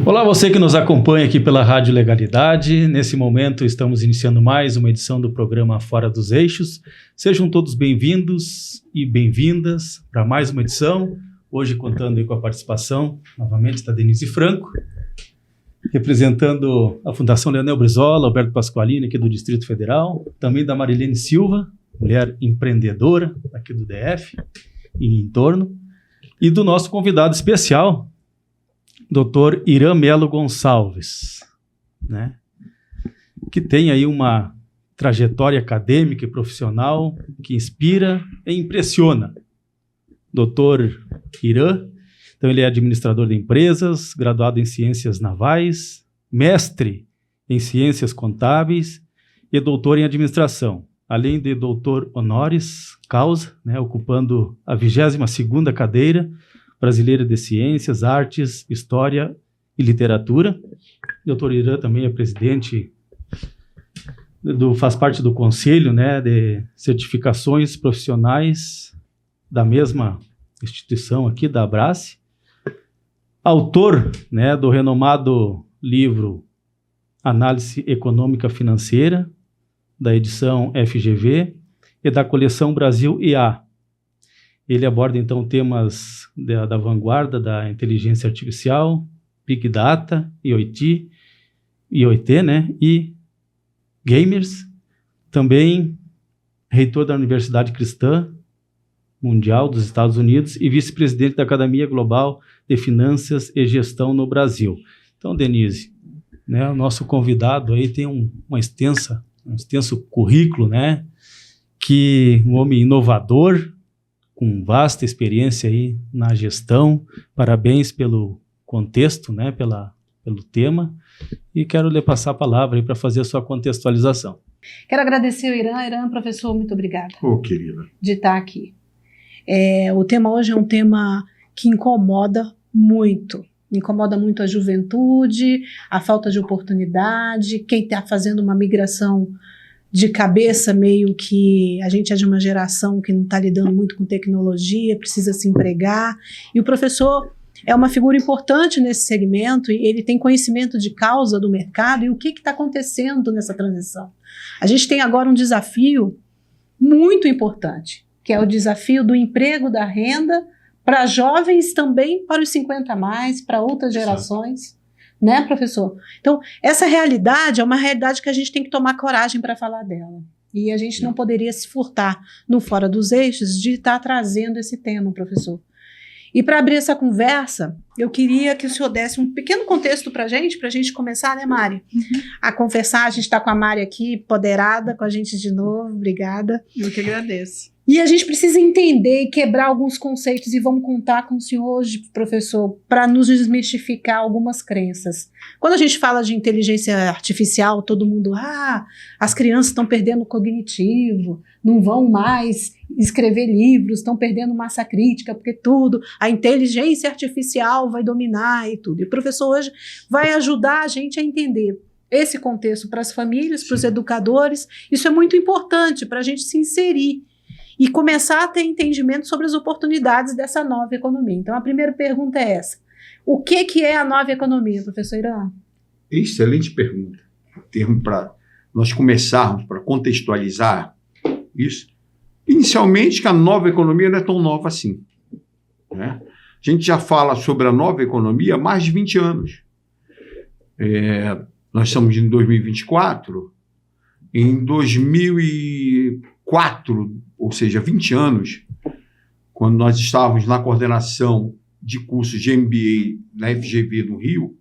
Olá, você que nos acompanha aqui pela Rádio Legalidade. Nesse momento estamos iniciando mais uma edição do programa Fora dos Eixos. Sejam todos bem-vindos e bem-vindas para mais uma edição. Hoje contando aí com a participação, novamente, da Denise Franco, representando a Fundação Leonel Brizola, Alberto Pasqualini, aqui do Distrito Federal, também da Marilene Silva, mulher empreendedora aqui do DF e em torno, e do nosso convidado especial, Dr. Irã Melo Gonçalves, né? Que tem aí uma trajetória acadêmica e profissional que inspira e impressiona. Dr. Irã, então ele é administrador de empresas, graduado em ciências navais, mestre em ciências contábeis e doutor em administração, além de doutor honoris causa, né, ocupando a 22ª cadeira brasileira de Ciências, Artes, História e Literatura. O Dr. Irã também é presidente, faz parte do Conselho, né, de Certificações Profissionais da mesma instituição aqui, da Abrace. Autor, né, do renomado livro Análise Econômica Financeira, da edição FGV, e da coleção Brasil IA. Ele aborda, então, temas da vanguarda da inteligência artificial, Big Data, IoT, né, e gamers. Também reitor da Universidade Cristã Mundial dos Estados Unidos e vice-presidente da Academia Global de Finanças e Gestão no Brasil. Então, Denise, né, o nosso convidado aí tem um extenso currículo, né, que um homem inovador, com vasta experiência aí na gestão. Parabéns pelo contexto, né, pelo tema, e quero lhe passar a palavra aí para fazer a sua contextualização. Quero agradecer o Irã. Irã, professor, muito obrigada. Querida. De estar aqui. O tema hoje é um tema que incomoda muito a juventude, a falta de oportunidade, quem está fazendo uma migração de cabeça, meio que a gente é de uma geração que não está lidando muito com tecnologia, precisa se empregar, e o professor é uma figura importante nesse segmento, e ele tem conhecimento de causa do mercado e o que está acontecendo nessa transição. A gente tem agora um desafio muito importante, que é o desafio do emprego, da renda, para jovens também, para os 50+, para outras gerações. Né, professor? Então, essa realidade é uma realidade que a gente tem que tomar coragem para falar dela. E a gente não poderia se furtar no Fora dos Eixos de estar trazendo esse tema, professor. E para abrir essa conversa, eu queria que o senhor desse um pequeno contexto para a gente começar, né, Mari? A conversar. A gente está com a Mari aqui, empoderada com a gente de novo. Obrigada. Eu que agradeço. E a gente precisa entender e quebrar alguns conceitos, e vamos contar com o senhor hoje, professor, para nos desmistificar algumas crenças. Quando a gente fala de inteligência artificial, todo mundo, as crianças estão perdendo o cognitivo, não vão mais escrever livros, estão perdendo massa crítica, porque a inteligência artificial vai dominar e tudo. E o professor hoje vai ajudar a gente a entender esse contexto para as famílias, para os educadores. Isso é muito importante para a gente se inserir e começar a ter entendimento sobre as oportunidades dessa nova economia. Então, a primeira pergunta é essa. O que é a nova economia, professor Irã? Excelente pergunta. O termo para nós começarmos, para contextualizar isso. Inicialmente, que a nova economia não é tão nova assim, né? A gente já fala sobre a nova economia há mais de 20 anos. Nós estamos em 2024. Em 2004, ou seja, 20 anos, quando nós estávamos na coordenação de cursos de MBA na FGV do Rio,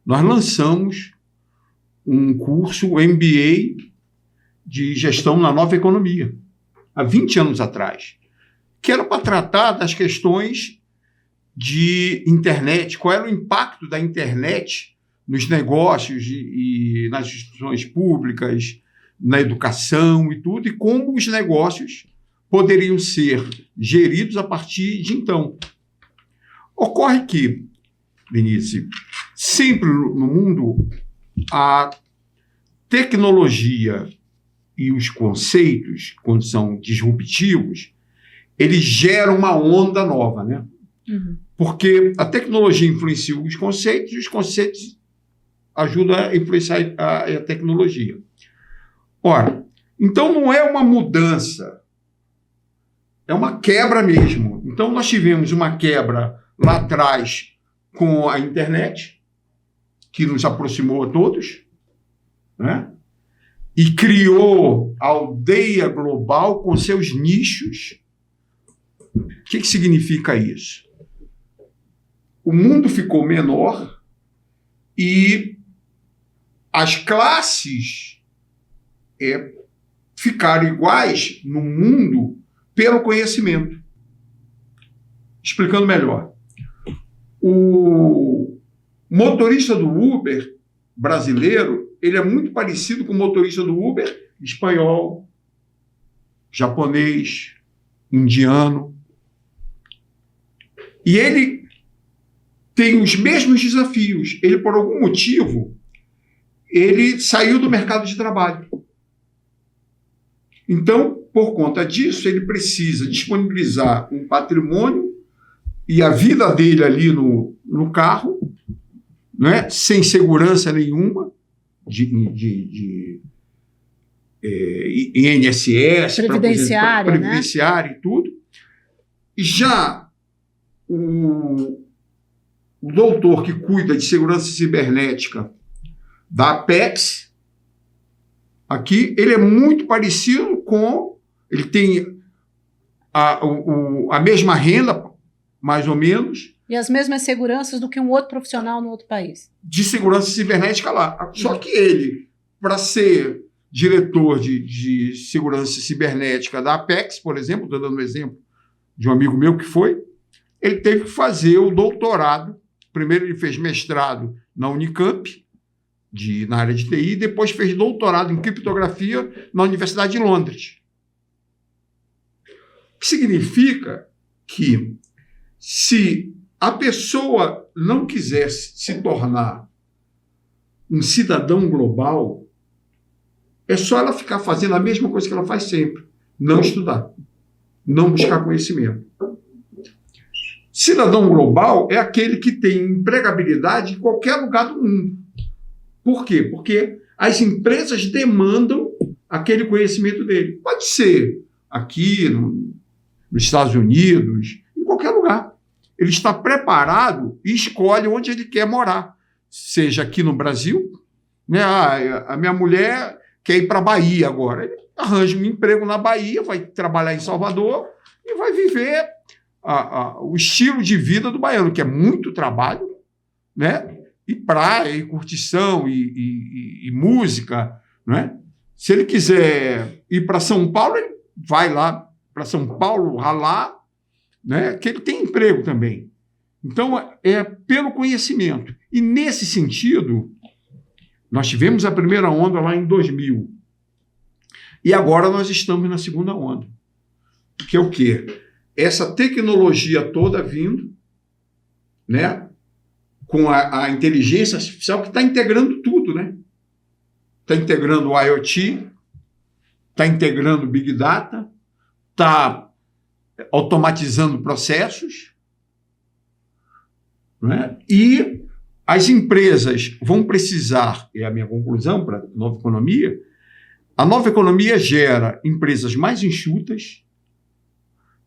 nós lançamos um curso MBA de gestão na nova economia, há 20 anos atrás, que era para tratar das questões de internet, qual era o impacto da internet nos negócios e nas instituições públicas, na educação e tudo, e como os negócios poderiam ser geridos a partir de então. Ocorre que, Denise, sempre no mundo, a tecnologia e os conceitos, quando são disruptivos, eles geram uma onda nova, né? Porque a tecnologia influencia os conceitos e os conceitos ajudam a influenciar a tecnologia. Ora, então não é uma mudança, é uma quebra mesmo. Então nós tivemos uma quebra lá atrás com a internet, que nos aproximou a todos, né? E criou a aldeia global com seus nichos. O que significa isso? O mundo ficou menor e as classes ficaram iguais no mundo pelo conhecimento. Explicando melhor. O motorista do Uber brasileiro, ele é muito parecido com o motorista do Uber espanhol, japonês, indiano. E ele tem os mesmos desafios. Ele, por algum motivo, ele saiu do mercado de trabalho. Então, por conta disso, ele precisa disponibilizar um patrimônio e a vida dele ali no carro, né, sem segurança nenhuma, INSS, previdenciária, né? E tudo. E já o doutor que cuida de segurança cibernética da Apex, aqui, ele é muito parecido com... Ele tem a mesma renda, mais ou menos. E as mesmas seguranças do que um outro profissional no outro país. De segurança cibernética lá. Só que ele, para ser diretor de segurança cibernética da Apex, por exemplo, estou dando um exemplo de um amigo meu que foi, ele teve que fazer o doutorado. Primeiro ele fez mestrado na Unicamp, na área de TI, depois fez doutorado em criptografia na Universidade de Londres. O que significa que, se a pessoa não quiser se tornar um cidadão global, é só ela ficar fazendo a mesma coisa que ela faz sempre. Não estudar. Não buscar conhecimento. Cidadão global é aquele que tem empregabilidade em qualquer lugar do mundo. Por quê? Porque as empresas demandam aquele conhecimento dele. Pode ser aqui, nos Estados Unidos, em qualquer lugar. Ele está preparado e escolhe onde ele quer morar. Seja aqui no Brasil, né? A minha mulher quer ir para a Bahia agora. Ele arranja um emprego na Bahia, vai trabalhar em Salvador e vai viver o estilo de vida do baiano, que é muito trabalho, né? E praia, e curtição, e música, né? Se ele quiser ir para São Paulo, ele vai lá para São Paulo ralar, né? Que ele tem emprego também. Então, é pelo conhecimento. E, nesse sentido, nós tivemos a primeira onda lá em 2000. E agora nós estamos na segunda onda. Que é o quê? Essa tecnologia toda vindo, né? Com a inteligência artificial que está integrando tudo, né? Está integrando o IoT, está integrando o Big Data, está automatizando processos, né? E as empresas vão precisar, é a minha conclusão para a nova economia, a nova economia gera empresas mais enxutas,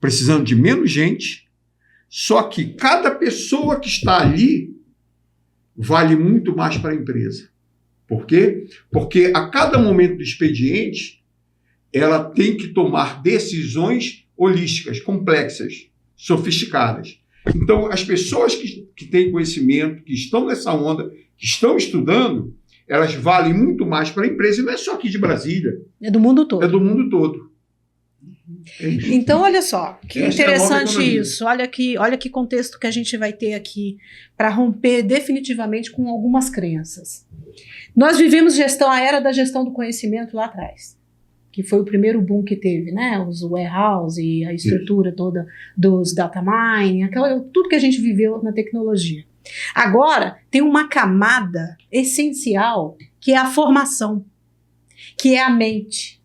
precisando de menos gente, só que cada pessoa que está ali vale muito mais para a empresa. Por quê? Porque a cada momento do expediente, ela tem que tomar decisões holísticas, complexas, sofisticadas. Então, as pessoas que têm conhecimento, que estão nessa onda, que estão estudando, elas valem muito mais para a empresa, e não é só aqui de Brasília. É do mundo todo. É do mundo todo. É isso. Então, olha só, que Essa interessante é isso. Olha que contexto que a gente vai ter aqui para romper definitivamente com algumas crenças. Nós vivemos a era da gestão do conhecimento lá atrás, que foi o primeiro boom que teve, né? Os warehouse e a estrutura toda dos data mining, tudo que a gente viveu na tecnologia. Agora, tem uma camada essencial, que é a formação, que é a mente,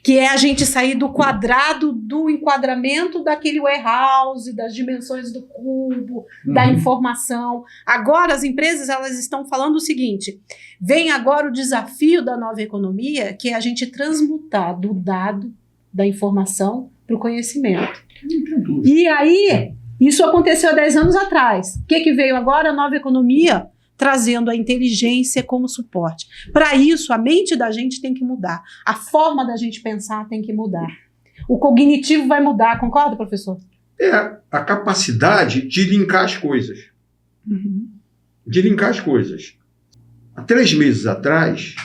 que é a gente sair do quadrado do enquadramento daquele warehouse, das dimensões do cubo, da informação. Agora as empresas elas estão falando o seguinte, vem agora o desafio da nova economia, que é a gente transmutar do dado, da informação, para o conhecimento. E aí, isso aconteceu há 10 anos atrás. O que veio agora? A nova economia, trazendo a inteligência como suporte. Para isso, a mente da gente tem que mudar. A forma da gente pensar tem que mudar. O cognitivo vai mudar, concorda, professor? É a capacidade de linkar as coisas. De linkar as coisas. Há 3 meses atrás,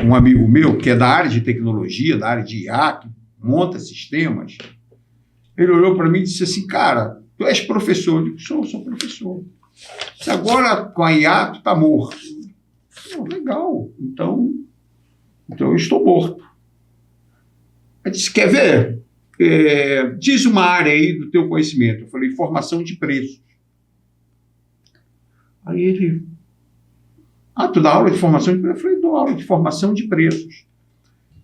um amigo meu, que é da área de tecnologia, da área de IA, que monta sistemas, ele olhou para mim e disse assim, cara, tu és professor? Eu digo, sou professor. Agora, com a IA, tu está morto. Legal, então eu estou morto. Ele disse, quer ver? Diz uma área aí do teu conhecimento. Eu falei, formação de preços. Aí ele, tu dá aula de formação de preços? Eu falei, dou aula de formação de preços.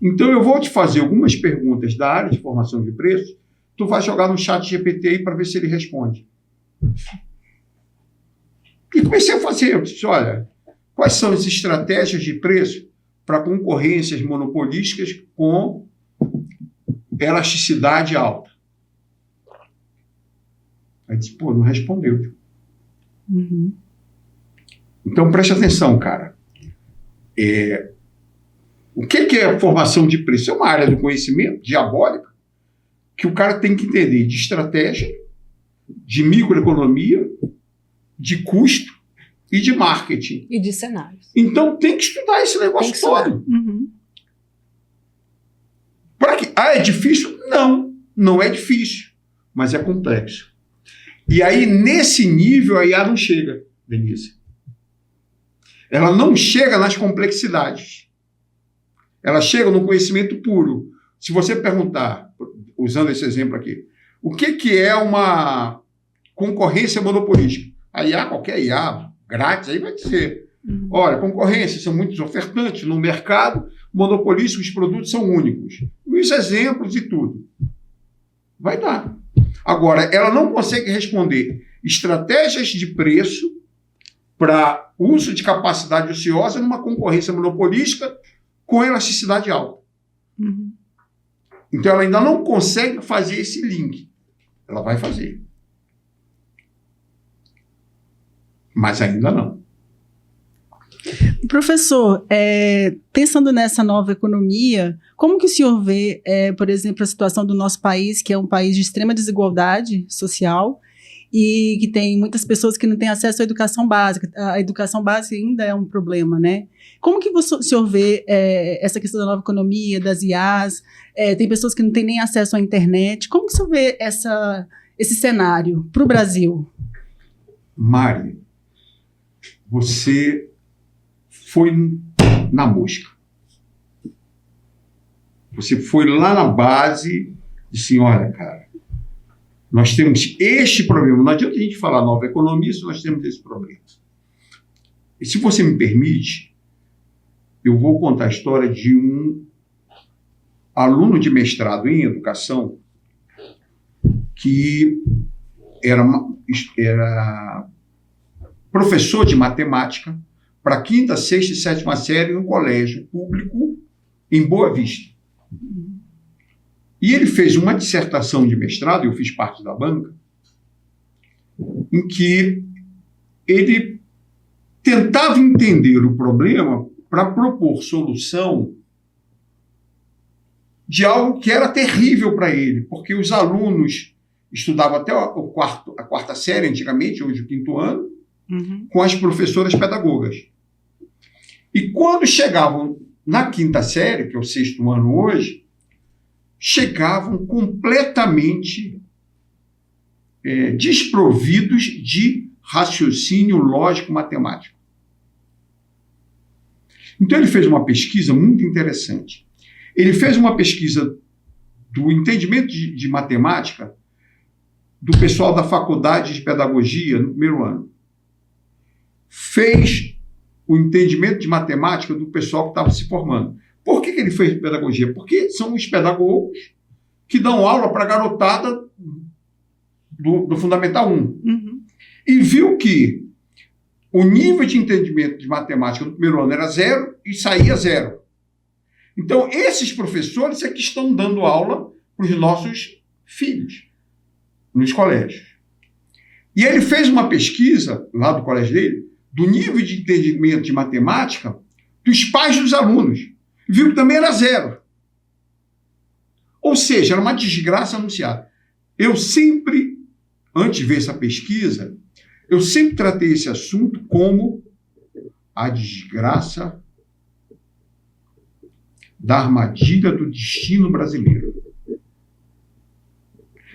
Então eu vou te fazer algumas perguntas da área de formação de preços, tu vai jogar no chat GPT aí para ver se ele responde. E comecei a fazer, eu disse, olha, quais são as estratégias de preço para concorrências monopolísticas com elasticidade alta? Aí disse, não respondeu. Então preste atenção, cara. O que é formação de preço? É uma área do conhecimento diabólica que o cara tem que entender de estratégia, de microeconomia, de custo e de marketing. E de cenários. Então tem que estudar esse negócio todo. Para que? É difícil? Não é difícil, mas é complexo. E aí, nesse nível, a IA não chega, Denise. Ela não chega nas complexidades. Ela chega no conhecimento puro. Se você perguntar, usando esse exemplo aqui, o que é uma concorrência monopolística? A IA, qualquer IA, grátis, aí vai dizer, olha, concorrência, são muitos ofertantes no mercado, monopolísticos, os produtos são únicos. Os exemplos e tudo. Vai dar. Agora, ela não consegue responder estratégias de preço para uso de capacidade ociosa numa concorrência monopolística com elasticidade alta. Então, ela ainda não consegue fazer esse link. Ela vai fazer. Mas ainda não. Professor, pensando nessa nova economia, como que o senhor vê, por exemplo, a situação do nosso país, que é um país de extrema desigualdade social e que tem muitas pessoas que não têm acesso à educação básica. A educação básica ainda é um problema, né? Como que o senhor vê essa questão da nova economia, das IAs? Tem pessoas que não têm nem acesso à internet. Como que o senhor vê esse cenário para o Brasil? Mari, você foi na mosca. Você foi lá na base e disse, olha, cara, nós temos este problema. Não adianta a gente falar nova economia se nós temos esse problema. E se você me permite, eu vou contar a história de um aluno de mestrado em educação que era professor de matemática para 5ª, 6ª e 7ª série no colégio público em Boa Vista. E ele fez uma dissertação de mestrado, eu fiz parte da banca, em que ele tentava entender o problema para propor solução de algo que era terrível para ele, porque os alunos estudavam até a 4ª série antigamente, hoje o 5º ano, com as professoras pedagogas. E quando chegavam na 5ª série, que é o 6º ano hoje, chegavam completamente desprovidos de raciocínio lógico-matemático. Então ele fez uma pesquisa muito interessante. Ele fez uma pesquisa do entendimento de matemática do pessoal da faculdade de pedagogia no 1º ano. Fez o entendimento de matemática do pessoal que estava se formando. Por que ele fez pedagogia? Porque são os pedagogos que dão aula para a garotada do Fundamental 1. Uhum. E viu que o nível de entendimento de matemática no primeiro ano era 0 e saía 0. Então, esses professores é que estão dando aula para os nossos filhos nos colégios. E ele fez uma pesquisa lá do colégio dele, do nível de entendimento de matemática dos pais dos alunos. Viu que também era 0. Ou seja, era uma desgraça anunciada. Eu sempre, antes de ver essa pesquisa, eu sempre tratei esse assunto como a desgraça da armadilha do destino brasileiro.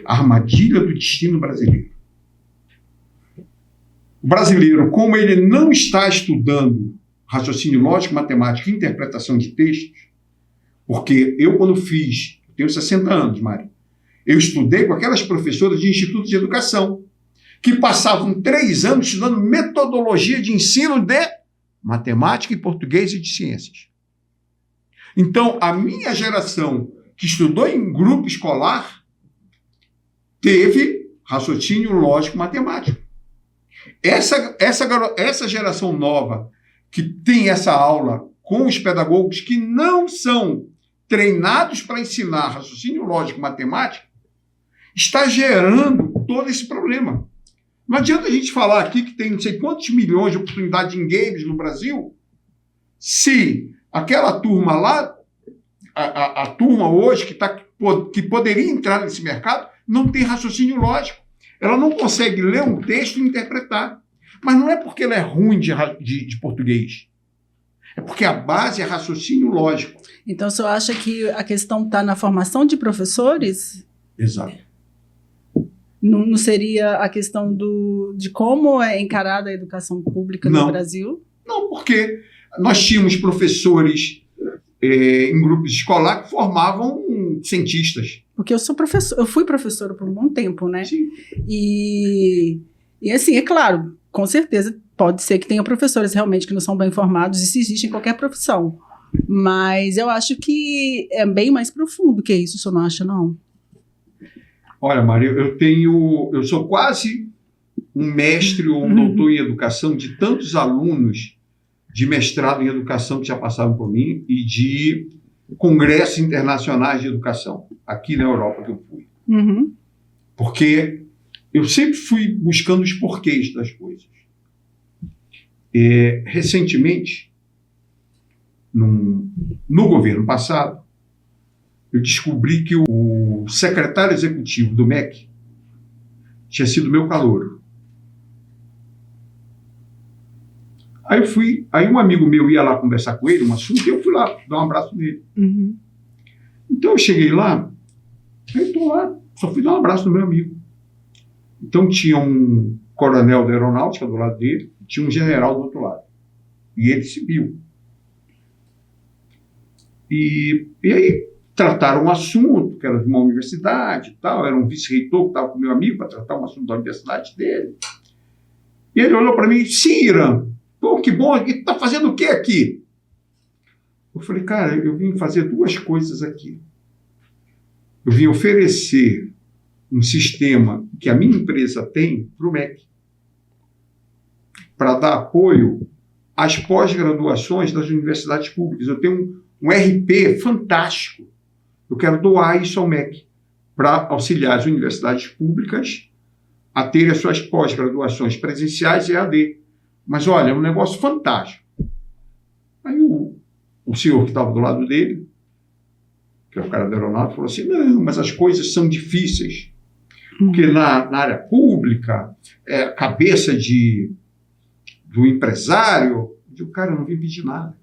A armadilha do destino brasileiro. O brasileiro, como ele não está estudando raciocínio lógico, matemática e interpretação de textos, porque eu, quando fiz, tenho 60 anos, Mário, eu estudei com aquelas professoras de instituto de educação, que passavam 3 anos estudando metodologia de ensino de matemática e português e de ciências. Então, a minha geração, que estudou em grupo escolar, teve raciocínio lógico matemático. Essa geração nova, que tem essa aula com os pedagogos que não são treinados para ensinar raciocínio lógico matemático, está gerando todo esse problema. Não adianta a gente falar aqui que tem não sei quantos milhões de oportunidades em games no Brasil, se aquela turma lá, a turma hoje que poderia entrar nesse mercado, não tem raciocínio lógico. Ela não consegue ler um texto e interpretar. Mas não é porque ela é ruim de português. É porque a base é raciocínio lógico. Então, o senhor acha que a questão está na formação de professores? Exato. Não seria a questão de como é encarada a educação pública no Brasil? Não, porque nós tínhamos professores em grupos escolares que formavam cientistas. Porque eu fui professora por um bom tempo, né? Sim. E assim, é claro, com certeza pode ser que tenha professores realmente que não são bem formados, isso existe em qualquer profissão. Mas eu acho que é bem mais profundo que isso, o senhor não acha, não? Olha, Maria, eu sou quase um mestre ou um doutor em educação de tantos alunos de mestrado em educação que já passaram por mim e de congressos internacionais de educação, aqui na Europa que eu fui. Uhum. Porque eu sempre fui buscando os porquês das coisas. Recentemente, no governo passado, eu descobri que o secretário executivo do MEC tinha sido meu calouro. Aí um amigo meu ia lá conversar com ele, um assunto, e eu fui lá dar um abraço nele. Uhum. Então eu cheguei lá, aí estou lá, só fui dar um abraço no meu amigo. Então tinha um coronel da aeronáutica do lado dele, tinha um general do outro lado. E ele se viu. E aí trataram um assunto, que era de uma universidade e tal, era um vice-reitor que estava com meu amigo para tratar um assunto da universidade dele. E ele olhou para mim e disse: sim, Irã, pô, que bom, e está fazendo o que aqui? Eu falei: cara, eu vim fazer 2 coisas aqui. Eu vim oferecer um sistema que a minha empresa tem para o MEC, para dar apoio às pós-graduações das universidades públicas. Eu tenho um RP fantástico. Eu quero doar isso ao MEC para auxiliar as universidades públicas a terem as suas pós-graduações presenciais e EAD. Mas, olha, é um negócio fantástico. Aí o senhor que estava do lado dele, que é o cara da aeronáutica, falou assim: não, mas as coisas são difíceis. Porque na área pública, cabeça do empresário, eu digo: cara, eu não vim pedir nada.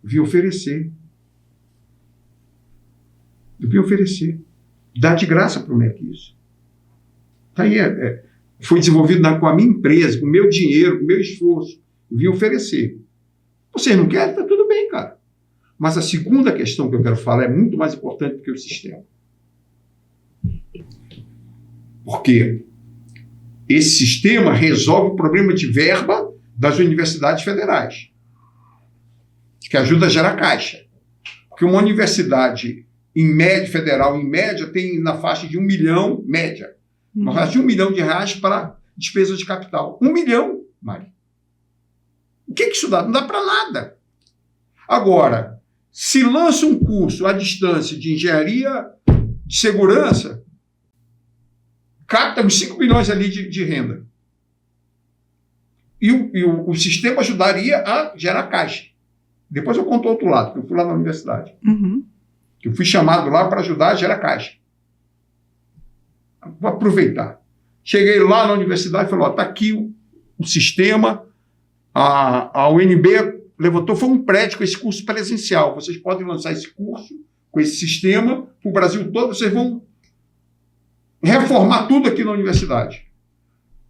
Eu vim oferecer. Dá de graça para o MEC isso. Tá aí, foi desenvolvido com a minha empresa, com o meu dinheiro, com o meu esforço. Eu vim oferecer. Vocês não querem? Tá tudo bem, cara. Mas a segunda questão que eu quero falar é muito mais importante do que o sistema. Porque esse sistema resolve o problema de verba das universidades federais, que ajuda a gerar caixa. Porque uma universidade em média, federal, em média, tem na faixa de 1 milhão, média, uma faixa de R$1 milhão para despesa de capital. 1 milhão, Mari. O que isso dá? Não dá para nada. Agora, se lança um curso à distância de engenharia de segurança, capta uns 5 milhões ali de renda. E o sistema ajudaria a gerar caixa. Depois eu conto o outro lado, que eu fui lá na universidade. Eu fui chamado lá para ajudar a gerar caixa. Vou aproveitar. Cheguei lá na universidade e falei, está aqui o sistema, a UNB levantou, foi um prédio com esse curso presencial. Vocês podem lançar esse curso com esse sistema para o Brasil todo, vocês vão reformar tudo aqui na universidade.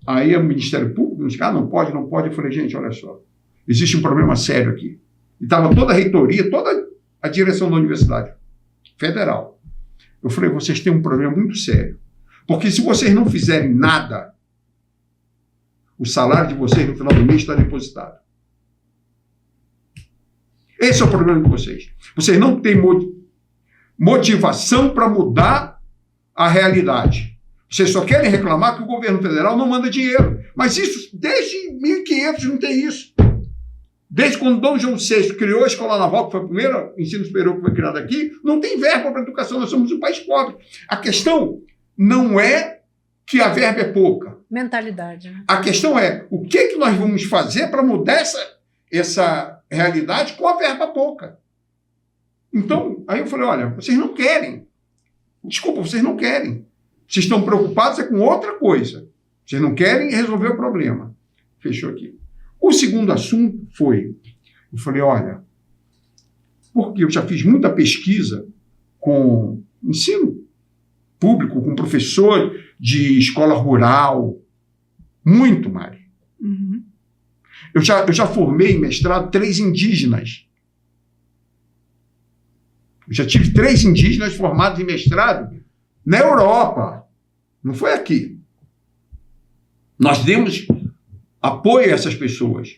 Aí o Ministério Público disse, não pode. Eu falei, gente, olha só, existe um problema sério aqui. E estava toda a reitoria, toda a direção da universidade federal. Eu falei, vocês têm um problema muito sério. Porque se vocês não fizerem nada, o salário de vocês no final do mês está depositado. Esse é o problema de vocês. Vocês não têm motivação para mudar a realidade. Vocês só querem reclamar que o governo federal não manda dinheiro. Mas isso, desde 1500 não tem isso. Desde quando Dom João VI criou a Escola Naval, que foi o primeiro ensino superior que foi criado aqui, não tem verba para a educação, nós somos um país pobre. A questão não é que a verba é pouca. Mentalidade. Né? A questão é o que nós vamos fazer para mudar essa realidade com a verba pouca. Então, aí eu falei, olha, vocês não querem. Desculpa, vocês não querem. Vocês estão preocupados com outra coisa. Vocês não querem resolver o problema. Fechou aqui. O segundo assunto foi, eu falei, olha, porque eu já fiz muita pesquisa com ensino público, com professor de escola rural, muito, Mari. Eu já formei em mestrado 3 indígenas. Eu já tive 3 indígenas formados em mestrado na Europa. Não foi aqui. Nós demos apoio a essas pessoas.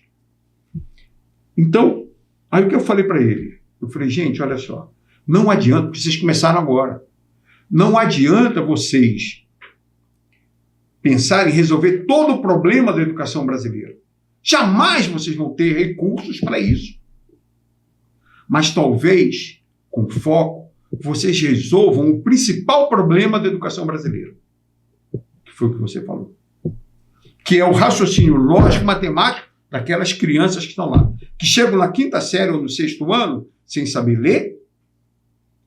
Então, aí o que eu falei para ele? Eu falei, gente, olha só, não adianta, porque vocês começaram agora. Não adianta vocês pensarem em resolver todo o problema da educação brasileira. Jamais vocês vão ter recursos para isso. Mas talvez, com foco, vocês resolvam o principal problema da educação brasileira. Que foi o que você falou. Que é o raciocínio lógico, matemático daquelas crianças que estão lá. Que chegam na 5ª série ou no 6º ano sem saber ler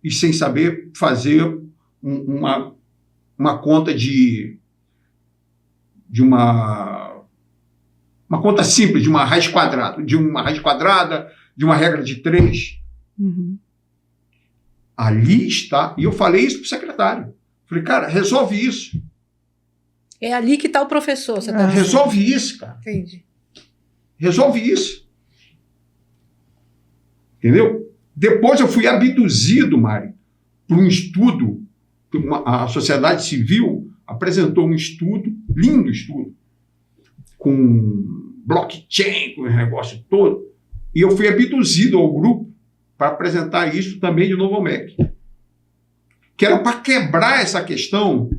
e sem saber fazer uma conta de uma conta simples, de uma raiz quadrada, de uma regra de 3. Ali está, e eu falei isso para o secretário. Falei, cara, resolve isso. É ali que está o professor. Você tá resolve isso, cara. Entendi. Resolve isso. Entendeu? Depois eu fui abduzido, Mari, por um estudo. A sociedade civil apresentou um estudo, lindo estudo, com blockchain, com o negócio todo, e eu fui abduzido ao grupo para apresentar isso também de novo ao MEC. Que era para quebrar essa questão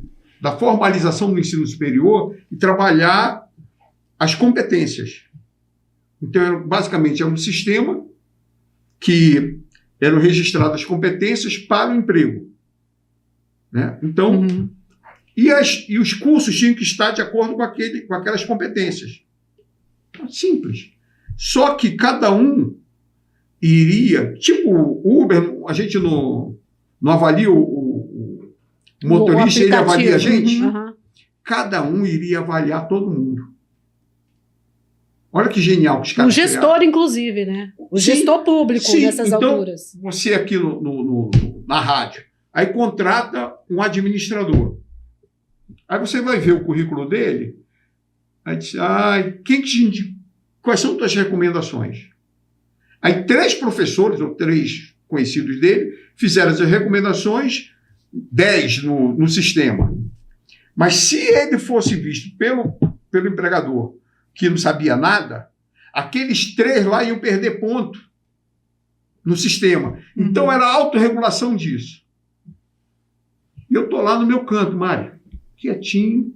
da formalização do ensino superior e trabalhar as competências. Então, basicamente, é um sistema que eram registradas as competências para o emprego. Né? Então, e os cursos tinham que estar de acordo com aquelas competências. Simples. Só que cada um iria, tipo o Uber, a gente não avalia o motorista, ele avalia a gente. Cada um iria avaliar todo mundo. Olha que genial que os caras o gestor, criaram. Inclusive, né? O gestor público nessas alturas. Você aqui na rádio, aí contrata um administrador. Aí você vai ver o currículo dele, aí diz, quais são as tuas recomendações? Aí 3 professores, ou 3 conhecidos dele, fizeram as recomendações, 10 no sistema. Mas se ele fosse visto pelo empregador que não sabia nada, aqueles 3 lá iam perder ponto. no sistema. Então, era a autorregulação disso. E eu estou lá no meu canto, Mari, quietinho.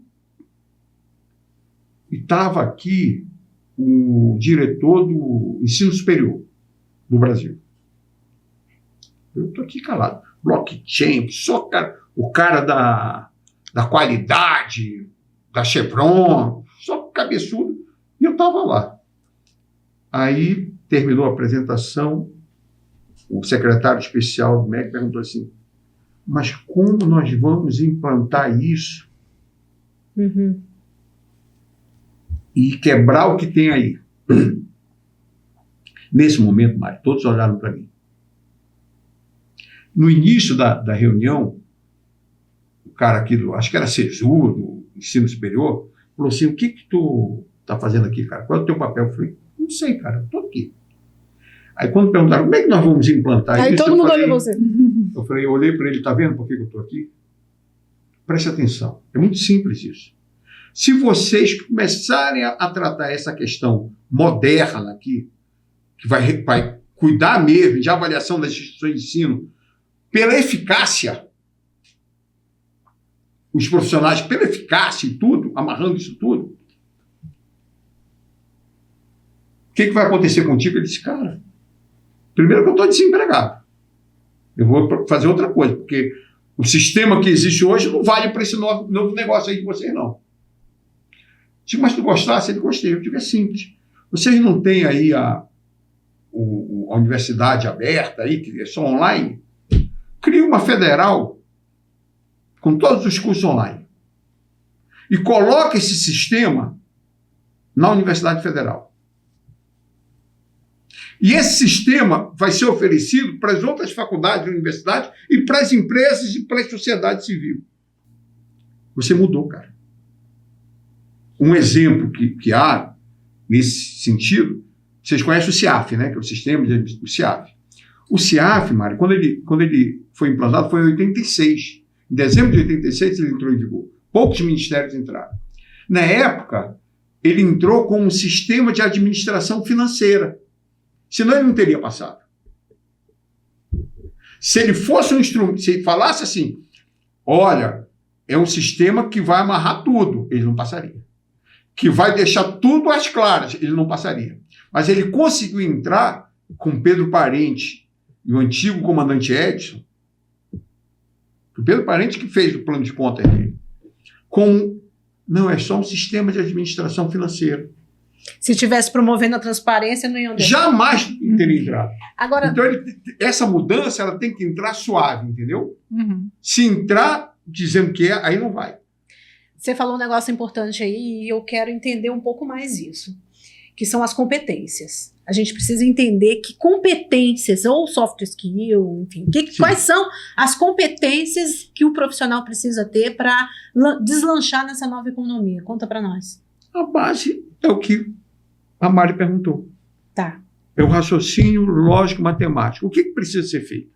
E estava aqui o diretor do ensino superior do Brasil. Eu estou aqui calado. Blockchain, só o cara da qualidade, da Chevron, só cabeçudo. E eu estava lá. Aí, terminou a apresentação, o secretário especial do MEC perguntou assim, mas como nós vamos implantar isso e quebrar o que tem aí? Nesse momento, Mário, todos olharam para mim. No início da reunião, o cara aqui, acho que era CESUR, do ensino superior, falou assim, o que tu está fazendo aqui, cara? Qual é o teu papel? Eu falei, não sei, cara, eu estou aqui. Aí quando perguntaram, como é que nós vamos implantar isso? Aí todo mundo olhou você. Eu olhei para ele, tá vendo por que eu estou aqui? Preste atenção, é muito simples isso. Se vocês começarem a tratar essa questão moderna aqui, que vai cuidar mesmo de avaliação das instituições de ensino, pela eficácia, os profissionais, pela eficácia e tudo, amarrando isso tudo, o que vai acontecer contigo? Ele disse, cara, primeiro que eu estou desempregado. Eu vou fazer outra coisa, porque o sistema que existe hoje não vale para esse novo negócio aí de vocês, não. Disse, mas tu gostasse? Ele gostei. Eu digo, é simples. Vocês não têm aí a universidade aberta aí, que é só online? Cria uma federal com todos os cursos online. E coloca esse sistema na Universidade Federal. E esse sistema vai ser oferecido para as outras faculdades e universidades e para as empresas e para a sociedade civil. Você mudou, cara. Um exemplo que há nesse sentido, vocês conhecem o CIAF, né? Que é o sistema do CIAF. O CIAF, Mário, quando ele foi implantado, foi em 86. Em dezembro de 86 ele entrou em vigor. Poucos ministérios entraram. Na época, ele entrou como um sistema de administração financeira. Senão ele não teria passado. Se ele fosse um instrumento, se ele falasse assim, olha, é um sistema que vai amarrar tudo, ele não passaria. Que vai deixar tudo às claras, ele não passaria. Mas ele conseguiu entrar com Pedro Parente e o antigo comandante Edson, o Pedro Parente que fez o plano de contas dele, não, é só um sistema de administração financeira. Se estivesse promovendo a transparência, não iam deixar. Jamais teria entrado. Agora, então, essa mudança ela tem que entrar suave, entendeu? Se entrar dizendo que é, aí não vai. você falou um negócio importante aí e eu quero entender um pouco mais isso, que são as competências. A gente precisa entender que competências, ou soft skill, enfim, quais são as competências que o profissional precisa ter para deslanchar nessa nova economia. Conta para nós. A base é o que a Mari perguntou. Tá. É o raciocínio lógico matemático. O que precisa ser feito?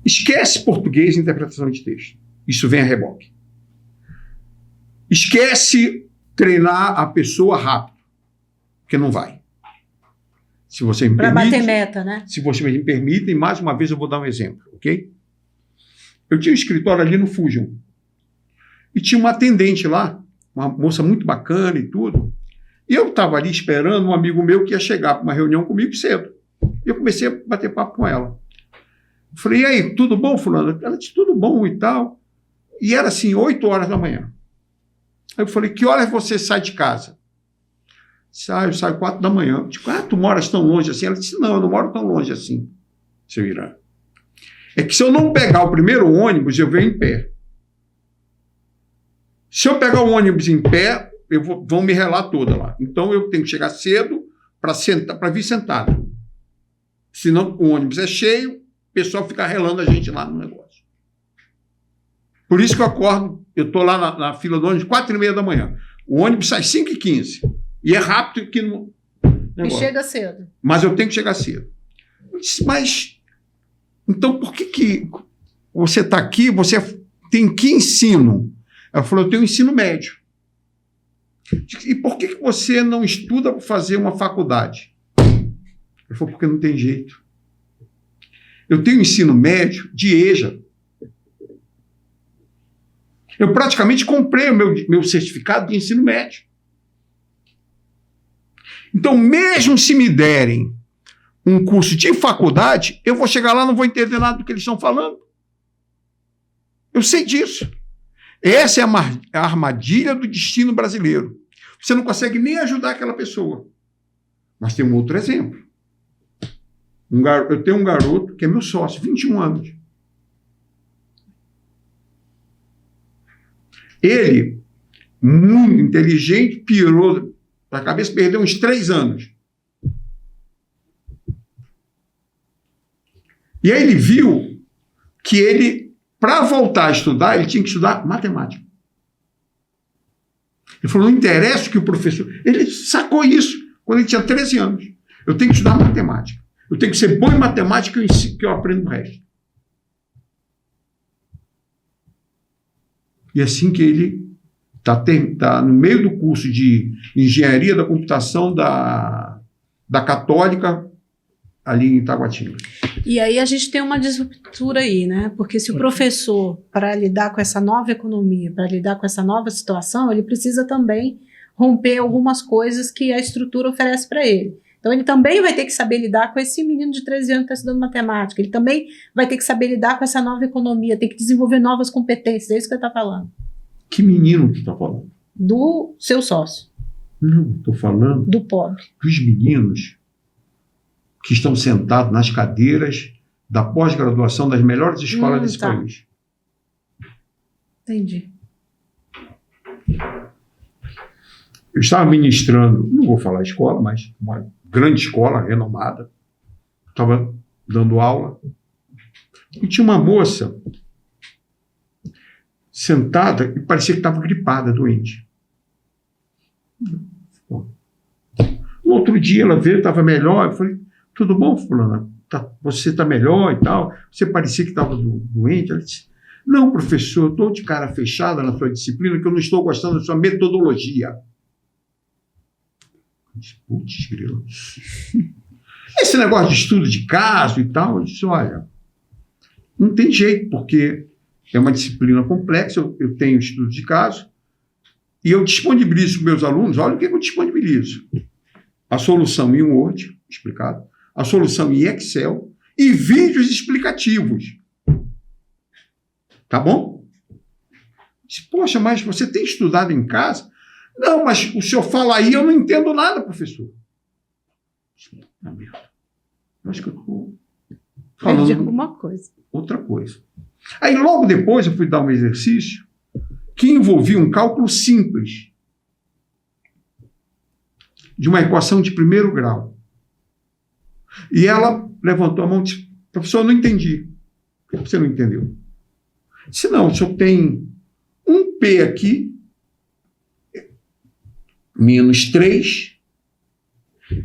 Esquece português e interpretação de texto. Isso vem a reboque. Esquece treinar a pessoa rápido, porque não vai. Se você me permite, para bater meta, né? Se você me permite, e mais uma vez eu vou dar um exemplo, ok? Eu tinha um escritório ali no Fusion. E tinha uma atendente lá, uma moça muito bacana e tudo. E eu estava ali esperando um amigo meu que ia chegar para uma reunião comigo cedo. E eu comecei a bater papo com ela. Falei, e aí, tudo bom, fulano? Ela disse, tudo bom e tal. E era assim, 8 horas da manhã. Aí eu falei, que horas você sai de casa? Eu saio 4 da manhã. Eu disse, tu moras tão longe assim? Ela disse, não, eu não moro tão longe assim, seu Irã. É que se eu não pegar o primeiro ônibus, eu venho em pé. Se eu pegar o ônibus em pé, vão me relar toda lá. Então eu tenho que chegar cedo para vir sentado. Senão o ônibus é cheio, o pessoal fica relando a gente lá no negócio. Por isso que eu acordo, eu estou lá na fila do ônibus 4h30 da manhã. O ônibus sai 5h15. E é rápido que não. E chega cedo. Mas eu tenho que chegar cedo. Eu disse, mas então por que você está aqui? Você tem que ensino? Ela falou, eu tenho ensino médio. E por que você não estuda para fazer uma faculdade? Ele falou, porque não tem jeito. Eu tenho ensino médio de EJA. Eu praticamente comprei o meu certificado de ensino médio. Então, mesmo se me derem um curso de faculdade, eu vou chegar lá e não vou entender nada do que eles estão falando. Eu sei disso. Essa é a armadilha do destino brasileiro. Você não consegue nem ajudar aquela pessoa. Mas tem um outro exemplo. Eu tenho um garoto que é meu sócio, 21 anos. Ele, muito inteligente, pirou a cabeça, perdeu uns 3 anos. E aí ele viu que ele, para voltar a estudar, ele tinha que estudar matemática. Ele falou, não interessa o que o professor... Ele sacou isso quando ele tinha 13 anos. Eu tenho que estudar matemática. Eu tenho que ser bom em matemática que eu aprendo o resto. E assim que ele está no meio do curso de Engenharia da Computação da Católica, ali em Itaguatinga. E aí a gente tem uma disruptura aí, né? Porque se o professor, para lidar com essa nova economia, para lidar com essa nova situação, ele precisa também romper algumas coisas que a estrutura oferece para ele. Então ele também vai ter que saber lidar com esse menino de 13 anos que está estudando matemática, ele também vai ter que saber lidar com essa nova economia, tem que desenvolver novas competências, é isso que você está falando. Que menino que está falando? Do seu sócio. Não, estou falando do pobre. Dos meninos que estão sentados nas cadeiras da pós-graduação das melhores escolas desse país. Entendi. Eu estava ministrando, não vou falar escola, mas uma grande escola, renomada. Estava dando aula. E tinha uma moça sentada e parecia que estava gripada, doente. No outro dia ela veio, estava melhor. Eu falei, tudo bom, fulana? Você está melhor e tal? Você parecia que estava doente? Ela disse, não, professor, eu estou de cara fechada na sua disciplina, que eu não estou gostando da sua metodologia. Eu disse, putz, grilo. Esse negócio de estudo de caso e tal, eu disse, olha, não tem jeito, porque é uma disciplina complexa, eu tenho estudo de caso, e eu disponibilizo para meus alunos, olha o que eu disponibilizo. A solução em Word, explicado, a solução em Excel e vídeos explicativos. Tá bom? Disse, poxa, mas você tem estudado em casa? Não, mas o senhor fala aí, eu não entendo nada, professor. Eu acho que eu estou falando de alguma coisa. Outra coisa. Aí, logo depois, eu fui dar um exercício que envolvia um cálculo simples de uma equação de primeiro grau. E ela levantou a mão e disse, professor, eu não entendi. Por que você não entendeu? Eu disse, não, o senhor tem um P aqui, menos 3,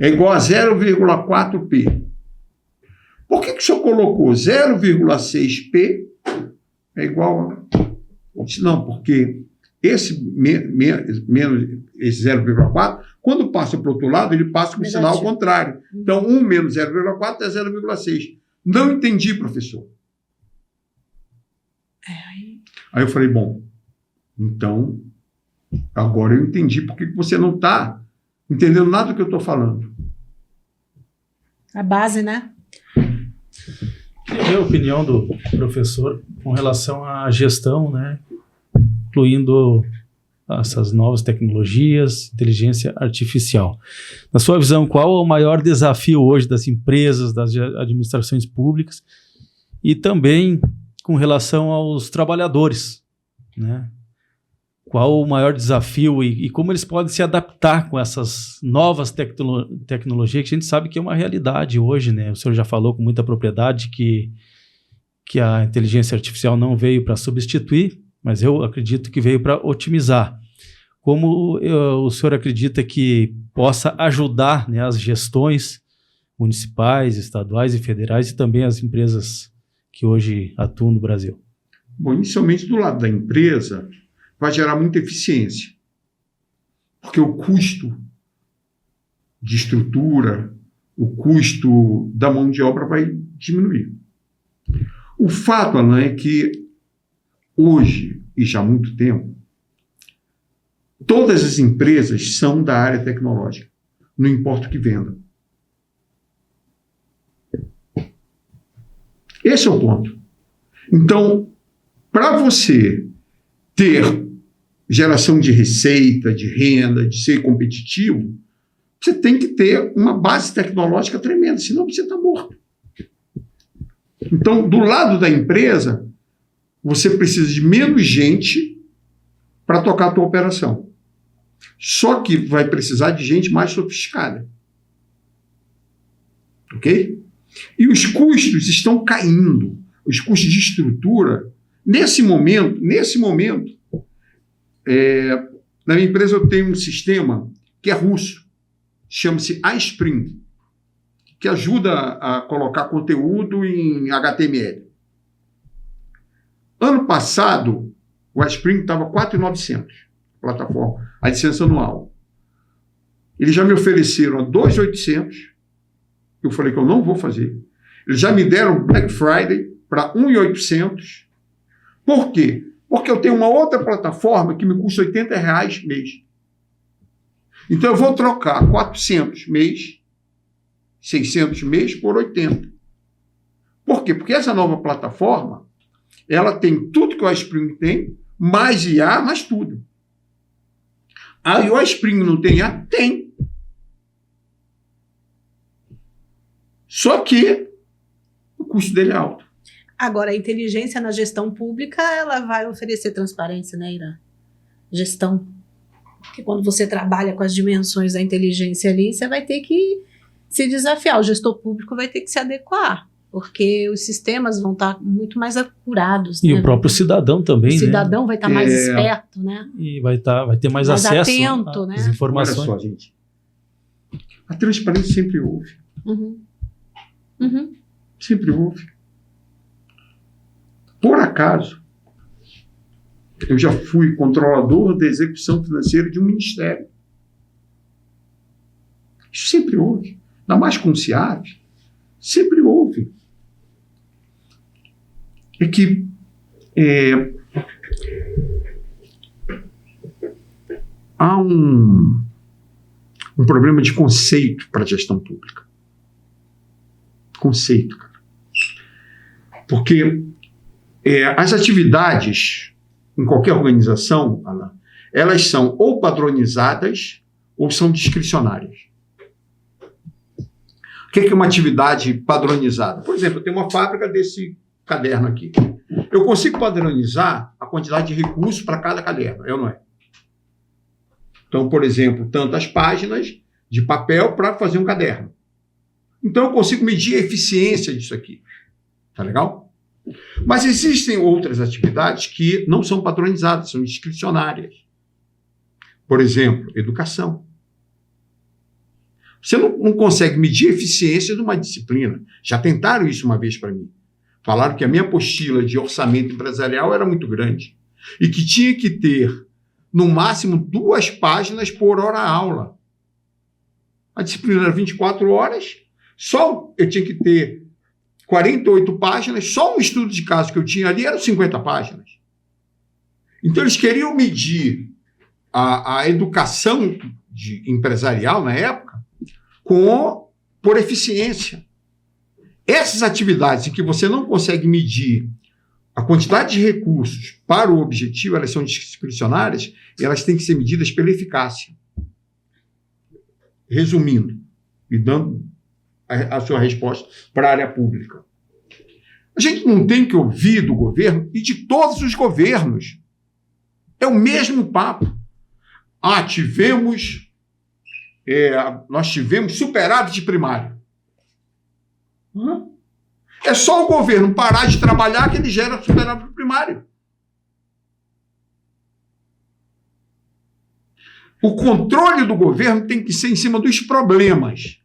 é igual a 0,4P. Por que o senhor colocou 0,6P é igual a... Eu disse, não, porque esse menos esse 0,4, quando passa para o outro lado, ele passa com o sinal ao contrário. Então, 1 menos 0,4 é 0,6. Não entendi, professor. Aí eu falei, bom, então, agora eu entendi por que você não está entendendo nada do que eu estou falando. A base, né? Queria ver a opinião do professor com relação à gestão, né? Incluindo essas novas tecnologias, inteligência artificial. Na sua visão, qual é o maior desafio hoje das empresas, das administrações públicas e também com relação aos trabalhadores, né? Qual o maior desafio e como eles podem se adaptar com essas novas tecnologias que a gente sabe que é uma realidade hoje, né? O senhor já falou com muita propriedade que a inteligência artificial não veio para substituir, mas eu acredito que veio para otimizar. Como o senhor acredita que possa ajudar, né, as gestões municipais, estaduais e federais e também as empresas que hoje atuam no Brasil? Bom, inicialmente do lado da empresa vai gerar muita eficiência, porque o custo de estrutura, o custo da mão de obra vai diminuir. O fato, Alan, é que hoje, e já há muito tempo, todas as empresas são da área tecnológica, não importa o que vendam. Esse é o ponto. Então, para você ter geração de receita, de renda, de ser competitivo, você tem que ter uma base tecnológica tremenda, senão você está morto. Então, do lado da empresa, você precisa de menos gente para tocar a tua operação. Só que vai precisar de gente mais sofisticada. Ok? E os custos estão caindo. Os custos de estrutura. Nesse momento, na minha empresa eu tenho um sistema que é russo. Chama-se iSpring, que ajuda a colocar conteúdo em HTML. Ano passado, o iSpring estava 4.900, plataforma, a licença anual. Eles já me ofereceram a 2.800, eu falei que eu não vou fazer. Eles já me deram Black Friday para 1.800. Por quê? Porque eu tenho uma outra plataforma que me custa R$80 mês. Então eu vou trocar 400 mês, 600 mês por 80. Por quê? Porque essa nova plataforma, ela tem tudo que o iSpring tem, mais IA, mais tudo. Aí o iSpring não tem IA? Tem. Só que o custo dele é alto. Agora, a inteligência na gestão pública, ela vai oferecer transparência, né, Irã? Gestão. Porque quando você trabalha com as dimensões da inteligência ali, você vai ter que se desafiar. O gestor público vai ter que se adequar, porque os sistemas vão estar muito mais acurados. E né? o próprio cidadão também, o cidadão vai estar mais esperto, né? E vai ter mais acesso atento, né? às informações. Olha só, gente. A transparência sempre houve. Sempre houve. Por acaso, eu já fui controlador da execução financeira de um ministério. Isso sempre houve. Ainda mais com o CIAV, sempre houve. É que há um problema de conceito para a gestão pública. Conceito, cara. Porque as atividades em qualquer organização, Alan, elas são ou padronizadas ou são discricionárias. O que é uma atividade padronizada? Por exemplo, eu tenho uma fábrica desse caderno aqui. Eu consigo padronizar a quantidade de recursos para cada caderno, é ou não é? Então, por exemplo, tantas páginas de papel para fazer um caderno. Então, eu consigo medir a eficiência disso aqui. Tá legal? Mas existem outras atividades que não são padronizadas, são discricionárias. Por exemplo, educação. Você não consegue medir a eficiência de uma disciplina. Já tentaram isso uma vez para mim. Falaram que a minha apostila de orçamento empresarial era muito grande e que tinha que ter, no máximo, 2 páginas por hora-aula. A disciplina era 24 horas, só eu tinha que ter 48 páginas, só um estudo de caso que eu tinha ali eram 50 páginas. Então, eles queriam medir a educação empresarial, na época, por eficiência. Essas atividades em que você não consegue medir a quantidade de recursos para o objetivo, elas são discricionárias, e elas têm que ser medidas pela eficácia. Resumindo, e dando a sua resposta para a área pública. A gente não tem que ouvir do governo e de todos os governos. É o mesmo papo. Nós tivemos superávit primário. É só o governo parar de trabalhar que ele gera superávit primário. O controle do governo tem que ser em cima dos problemas.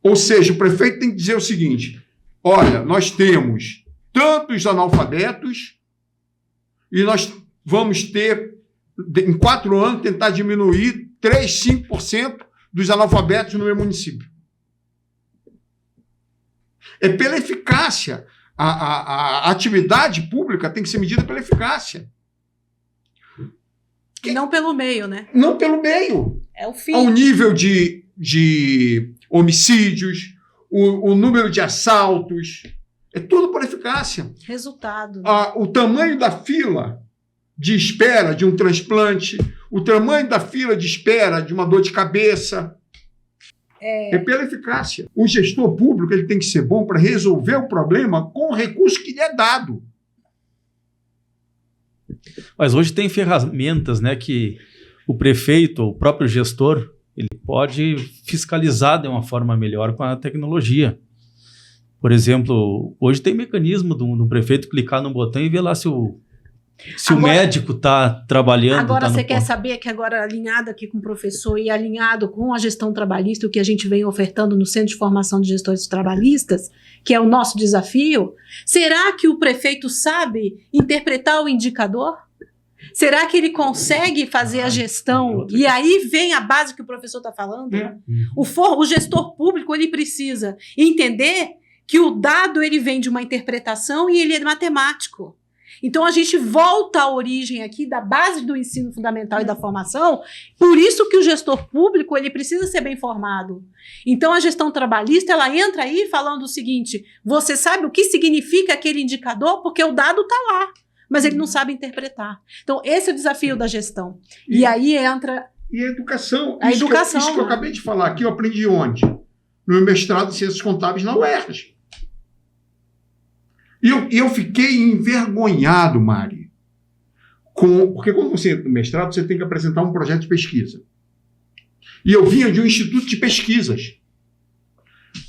Ou seja, o prefeito tem que dizer o seguinte: olha, nós temos tantos analfabetos e nós vamos ter, em 4 anos, tentar diminuir 5% dos analfabetos no meu município. É pela eficácia. A atividade pública tem que ser medida pela eficácia. E não pelo meio, né? Não pelo meio. É o fim. Ao nível de homicídios, o número de assaltos, é tudo por eficácia. Resultado. O tamanho da fila de espera de um transplante, o tamanho da fila de espera de uma dor de cabeça, é pela eficácia. O gestor público ele tem que ser bom para resolver o problema com o recurso que lhe é dado. Mas hoje tem ferramentas, né, que o prefeito, o próprio gestor, ele pode fiscalizar de uma forma melhor com a tecnologia. Por exemplo, hoje tem mecanismo do prefeito clicar no botão e ver lá se o médico está trabalhando. Agora você quer saber que agora alinhado aqui com o professor e alinhado com a gestão trabalhista, o que a gente vem ofertando no Centro de Formação de Gestores Trabalhistas, que é o nosso desafio, será que o prefeito sabe interpretar o indicador? Será que ele consegue fazer a gestão? E aí vem a base que o professor está falando. O gestor público ele precisa entender que o dado ele vem de uma interpretação e ele é matemático. Então, a gente volta à origem aqui da base do ensino fundamental e da formação, por isso que o gestor público ele precisa ser bem formado. Então, a gestão trabalhista ela entra aí falando o seguinte, você sabe o que significa aquele indicador? Porque o dado está lá, mas ele não sabe interpretar. Então, esse é o desafio da gestão. E aí entra... E a educação. A educação. Isso que eu acabei de falar aqui, eu aprendi onde? No meu mestrado em Ciências Contábeis na UERJ. E eu fiquei envergonhado, Mari, porque quando você entra no mestrado, você tem que apresentar um projeto de pesquisa. E eu vinha de um instituto de pesquisas.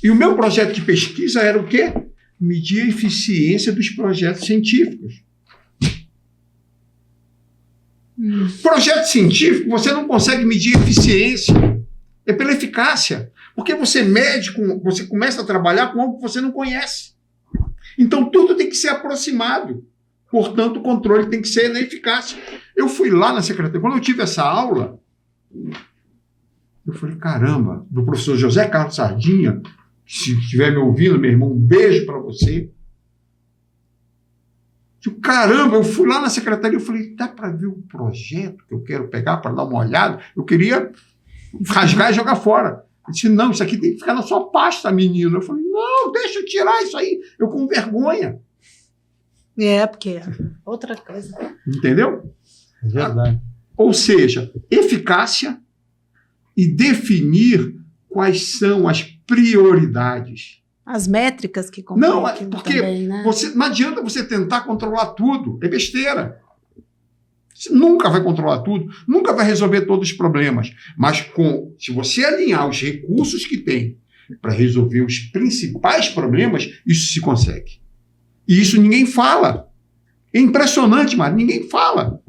E o meu projeto de pesquisa era o quê? Medir a eficiência dos projetos científicos. Projeto científico, você não consegue medir a eficiência. É pela eficácia. Porque você mede, você começa a trabalhar com algo que você não conhece. Então, tudo tem que ser aproximado. Portanto, o controle tem que ser na eficácia. Eu fui lá na secretaria. Quando eu tive essa aula, eu falei, caramba, do professor José Carlos Sardinha, se estiver me ouvindo, meu irmão, um beijo para você. Caramba, eu fui lá na secretaria e falei, dá para ver o projeto que eu quero pegar para dar uma olhada? Eu queria rasgar e jogar fora. Ele disse, não, isso aqui tem que ficar na sua pasta, menino. Eu falei, não, deixa eu tirar isso aí. Eu com vergonha. Porque é outra coisa. Entendeu? É verdade. Ou seja, eficácia e definir quais são as prioridades. As métricas que Não, porque também, né? Não adianta você tentar controlar tudo. É besteira. Você nunca vai controlar tudo, nunca vai resolver todos os problemas. Mas se você alinhar os recursos que tem para resolver os principais problemas, isso se consegue. E isso ninguém fala. É impressionante, mas ninguém fala.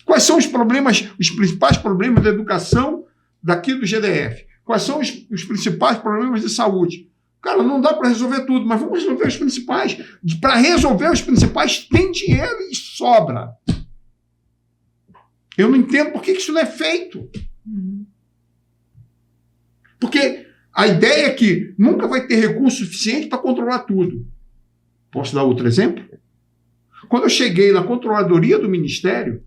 Quais são os problemas, os principais problemas da educação daqui do GDF? Quais são os principais problemas de saúde? Cara, não dá para resolver tudo, mas vamos resolver os principais. Para resolver os principais, tem dinheiro e sobra. Eu não entendo por que isso não é feito. Porque a ideia é que nunca vai ter recurso suficiente para controlar tudo. Posso dar outro exemplo? Quando eu cheguei na controladoria do Ministério,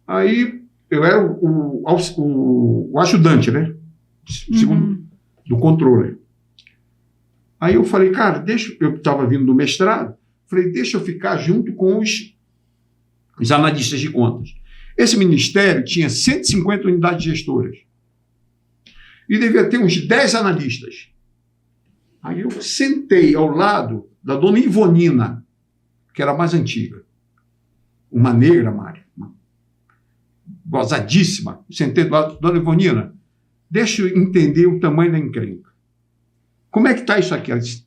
aí eu era o ajudante, né? Segundo, do controle. Aí eu falei, cara, eu estava vindo do mestrado, falei, deixa eu ficar junto com os analistas de contas. Esse ministério tinha 150 unidades gestoras. E devia ter uns 10 analistas. Aí eu sentei ao lado da dona Ivonina, que era a mais antiga. Uma negra, Mari. Gozadíssima. Sentei do lado da dona Ivonina. Deixa eu entender o tamanho da encrenca. Como é que está isso aqui? Ela disse,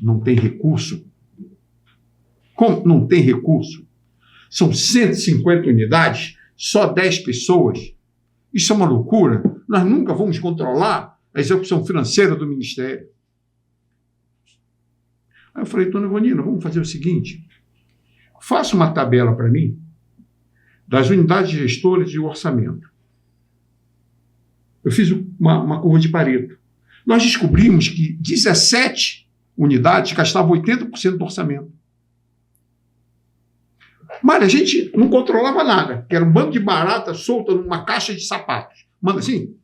não tem recurso. Como não tem recurso? São 150 unidades, só 10 pessoas. Isso é uma loucura. Nós nunca vamos controlar a execução financeira do Ministério. Aí eu falei, dona Ivonina, vamos fazer o seguinte. Faça uma tabela para mim das unidades gestoras e o orçamento. Eu fiz uma curva de Pareto. Nós descobrimos que 17 unidades gastava 80% do orçamento. Mas a gente não controlava nada, que era um bando de barata solta numa caixa de sapatos. Manda assim.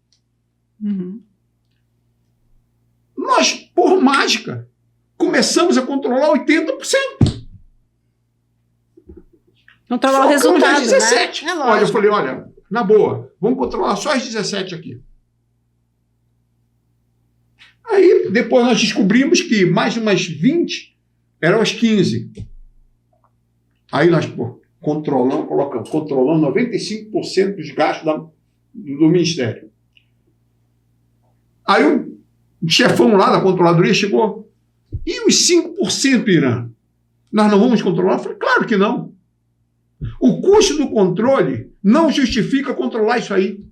Nós, por mágica, começamos a controlar 80%. Controlar o resultado, 17. né? É Olha, eu falei, olha, na boa, vamos controlar só as 17 aqui. Aí, depois nós descobrimos que mais umas 20 eram as 15. Aí nós controlamos 95% dos gastos do Ministério. Aí o chefão lá da controladoria chegou. E os 5%, Irã? Nós não vamos controlar? Eu falei, claro que não. O custo do controle não justifica controlar isso aí.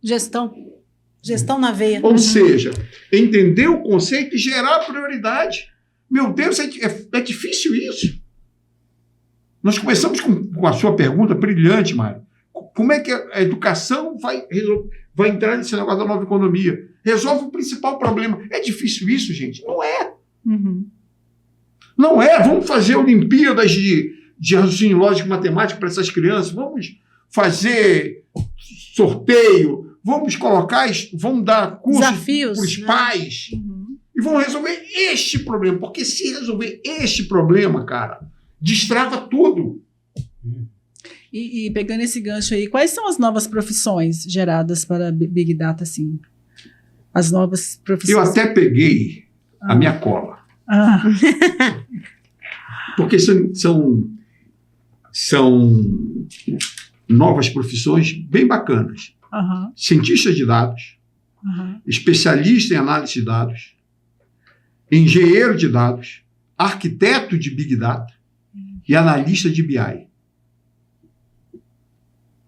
Gestão na veia. Ou seja, entender o conceito e gerar prioridade. Meu Deus, é difícil isso. Nós começamos com a sua pergunta brilhante, Mário. Como é que a educação vai entrar nesse negócio da nova economia? Resolve o principal problema. É difícil isso, gente? Não é. Não é. Vamos fazer Olimpíadas de raciocínio lógico e matemático para essas crianças. Vamos fazer sorteio. Vamos dar cursos para os pais. E vamos resolver este problema. Porque se resolver este problema, cara, destrava tudo. E pegando esse gancho aí, quais são as novas profissões geradas para Big Data, assim? As novas profissões. Eu até peguei a minha cola. Porque são novas profissões bem bacanas. Cientista de dados, especialista em análise de dados, engenheiro de dados, arquiteto de Big Data e analista de BI.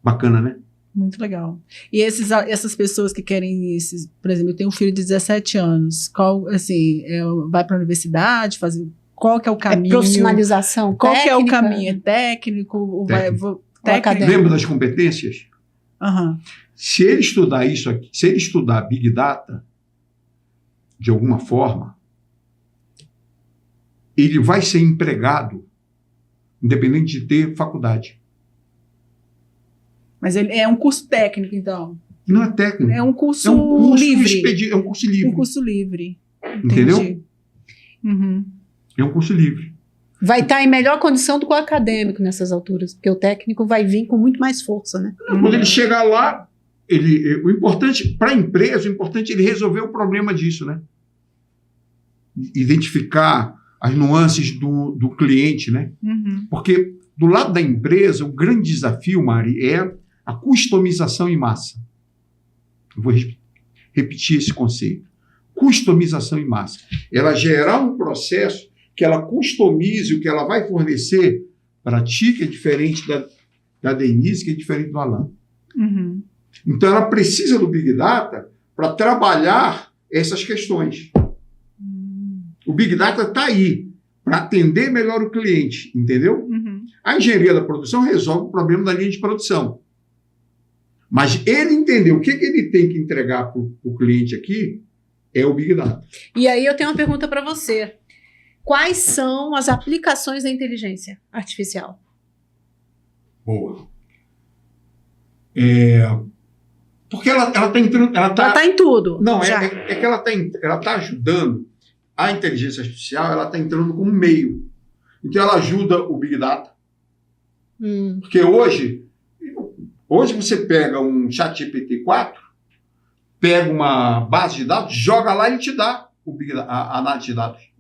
Bacana, né? Muito legal. E essas pessoas que querem, por exemplo, eu tenho um filho de 17 anos, vai para a universidade, qual que é o caminho? Profissionalização qual técnica? Que é o caminho? É técnico? Técnico. Lembra das competências? Se ele estudar isso aqui, se ele estudar Big Data, de alguma forma, ele vai ser empregado, independente de ter faculdade. Mas ele é um curso técnico, então? Não é técnico. É um curso livre. É um curso livre. Um curso livre. Entendeu? Entendi. É um curso livre. Vai estar em melhor condição do que o acadêmico nessas alturas, porque o técnico vai vir com muito mais força, né? Quando ele chegar lá, o importante, para a empresa, o importante é ele resolver o problema disso, né? Identificar as nuances do cliente, né? Porque do lado da empresa, o grande desafio, Mari, é a customização em massa. Eu vou repetir esse conceito. Customização em massa. Ela gerar um processo que ela customize o que ela vai fornecer para ti, que é diferente da Denise, que é diferente do Alan. Então, ela precisa do Big Data para trabalhar essas questões. O Big Data está aí para atender melhor o cliente, entendeu? A engenharia da produção resolve o problema da linha de produção. Mas ele entender o que ele tem que entregar para o cliente aqui é o Big Data. E aí eu tenho uma pergunta para você. Quais são as aplicações da inteligência artificial? Boa. Porque ela está entrando... Ela está em tudo. Não, é que ela está ajudando a inteligência artificial, ela está entrando como meio. Então, ela ajuda o Big Data. Porque hoje você pega um ChatGPT-4, pega uma base de dados, joga lá e ele te dá a análise de dados.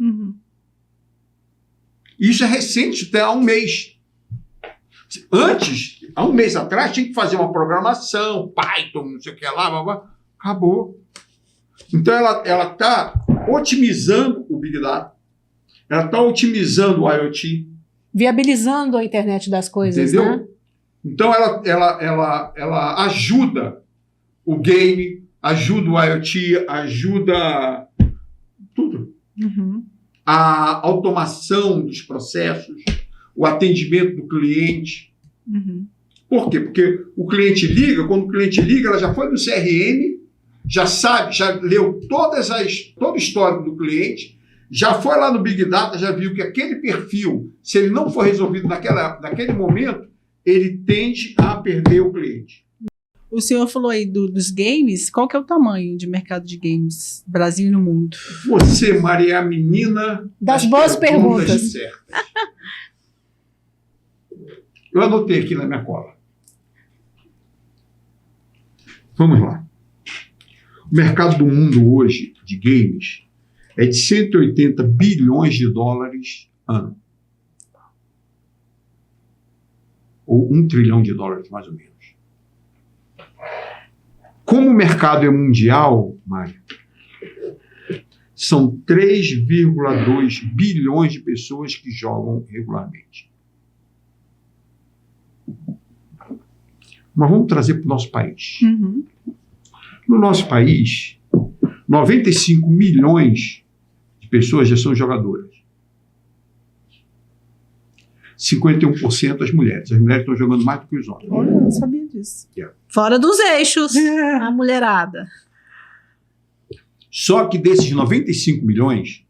Isso é recente, até há um mês. Antes, há um mês atrás, tinha que fazer uma programação, Python, não sei o que lá, blá, blá. Acabou. Então, ela está otimizando o Big Data, ela está otimizando o IoT. Viabilizando a internet das coisas, entendeu? Né? Então, ela ajuda o game, ajuda o IoT, ajuda tudo. A automação dos processos, o atendimento do cliente. Por quê? Porque o cliente liga, quando o cliente liga, ela já foi no CRM, já sabe, já leu todo o histórico do cliente, já foi lá no Big Data, já viu que aquele perfil, se ele não for resolvido naquele momento, ele tende a perder o cliente. O senhor falou aí dos games. Qual que é o tamanho de mercado de games no Brasil e no mundo? Você, Maria, é a menina Das boas perguntas. Certas. Eu anotei aqui na minha cola. Vamos lá. O mercado do mundo hoje de games é de 180 bilhões de dólares ano. Ou 1 trilhão de dólares, mais ou menos. Como o mercado é mundial, Mário, são 3,2 bilhões de pessoas que jogam regularmente. Mas vamos trazer para o nosso país. Uhum. No nosso país, 95 milhões de pessoas já são jogadoras. 51% as mulheres. As mulheres estão jogando mais do que os homens. Olha, eu não sabia disso. Fora dos eixos, a mulherada. Só que desses 95 milhões,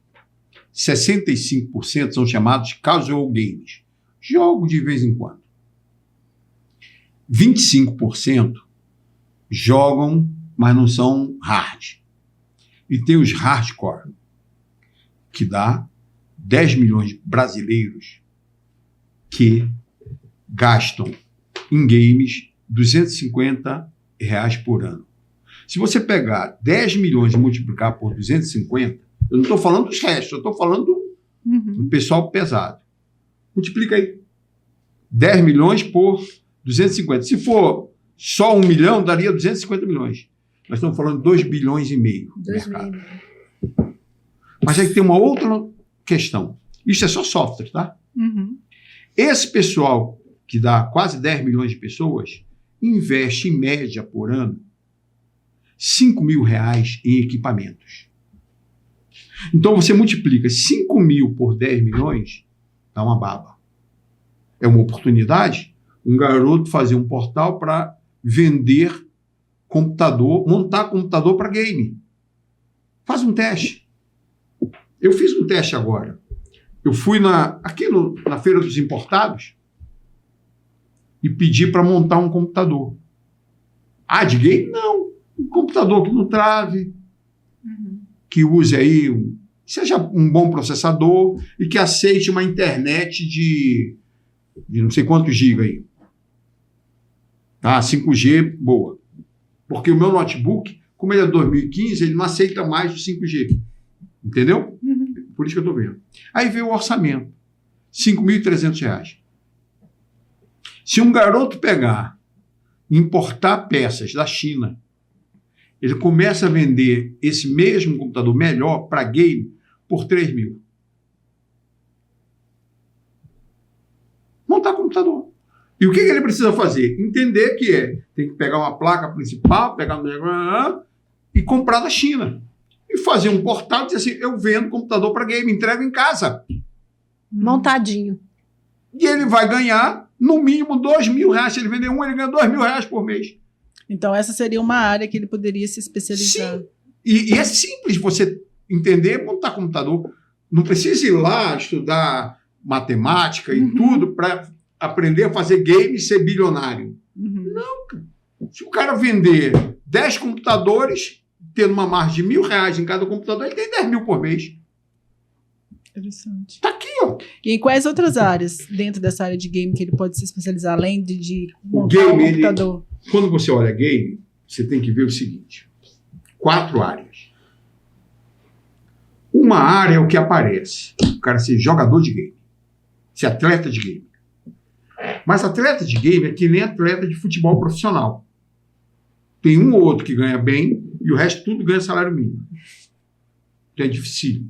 65% são chamados casual games. Jogo de vez em quando. 25% jogam, mas não são hard. E tem os hardcore, que dá 10 milhões de brasileiros que gastam em games R$250 por ano. Se você pegar 10 milhões e multiplicar por 250, eu não estou falando dos restos, eu estou falando do pessoal pesado. Multiplica aí. 10 milhões por 250. Se for só 1 milhão, daria 250 milhões. Nós estamos falando de 2 bilhões e meio. 2,5. Mas aí tem uma outra questão. Isso é só software, tá? Uhum. Esse pessoal, que dá quase 10 milhões de pessoas, investe em média por ano R$5.000 em equipamentos. Então você multiplica 5 mil por 10 milhões, dá uma baba. É uma oportunidade, um garoto fazer um portal para vender computador, montar computador para game. Faz um teste. Eu fiz um teste agora. Eu fui aqui na Feira dos Importados e pedi para montar um computador. Ah, de game? Não. Um computador que não trave, que use aí, seja um bom processador e que aceite uma internet de não sei quantos gigas aí. Ah, 5G, boa. Porque o meu notebook, como ele é 2015, ele não aceita mais o 5G. Entendeu? Por isso que eu estou vendo. Aí veio o orçamento. R$5.300. Se um garoto pegar e importar peças da China, ele começa a vender esse mesmo computador melhor para game por 3 mil. Montar computador. E o que ele precisa fazer? Entender que tem que pegar uma placa principal, pegar e comprar da China. E fazer um portal e dizer assim, eu vendo computador para game, entrego em casa. Montadinho. E ele vai ganhar, no mínimo, R$2.000. Se ele vender um, ele ganha R$2.000 por mês. Então, essa seria uma área que ele poderia se especializar. Sim. E é simples você entender, montar computador. Não precisa ir lá estudar matemática e tudo para aprender a fazer game e ser bilionário. Não, cara. Se o cara vender 10 computadores, tendo uma margem de R$1.000 em cada computador, ele tem 10 mil por mês. Interessante. Tá aqui, ó. E em quais outras áreas, dentro dessa área de game, que ele pode se especializar, além de O montar um game, computador? Quando você olha game, você tem que ver o seguinte. 4 áreas. Uma área é o que aparece. O cara ser jogador de game. Ser atleta de game. Mas atleta de game é que nem atleta de futebol profissional. Tem um ou outro que ganha bem e o resto tudo ganha salário mínimo. Que é difícil.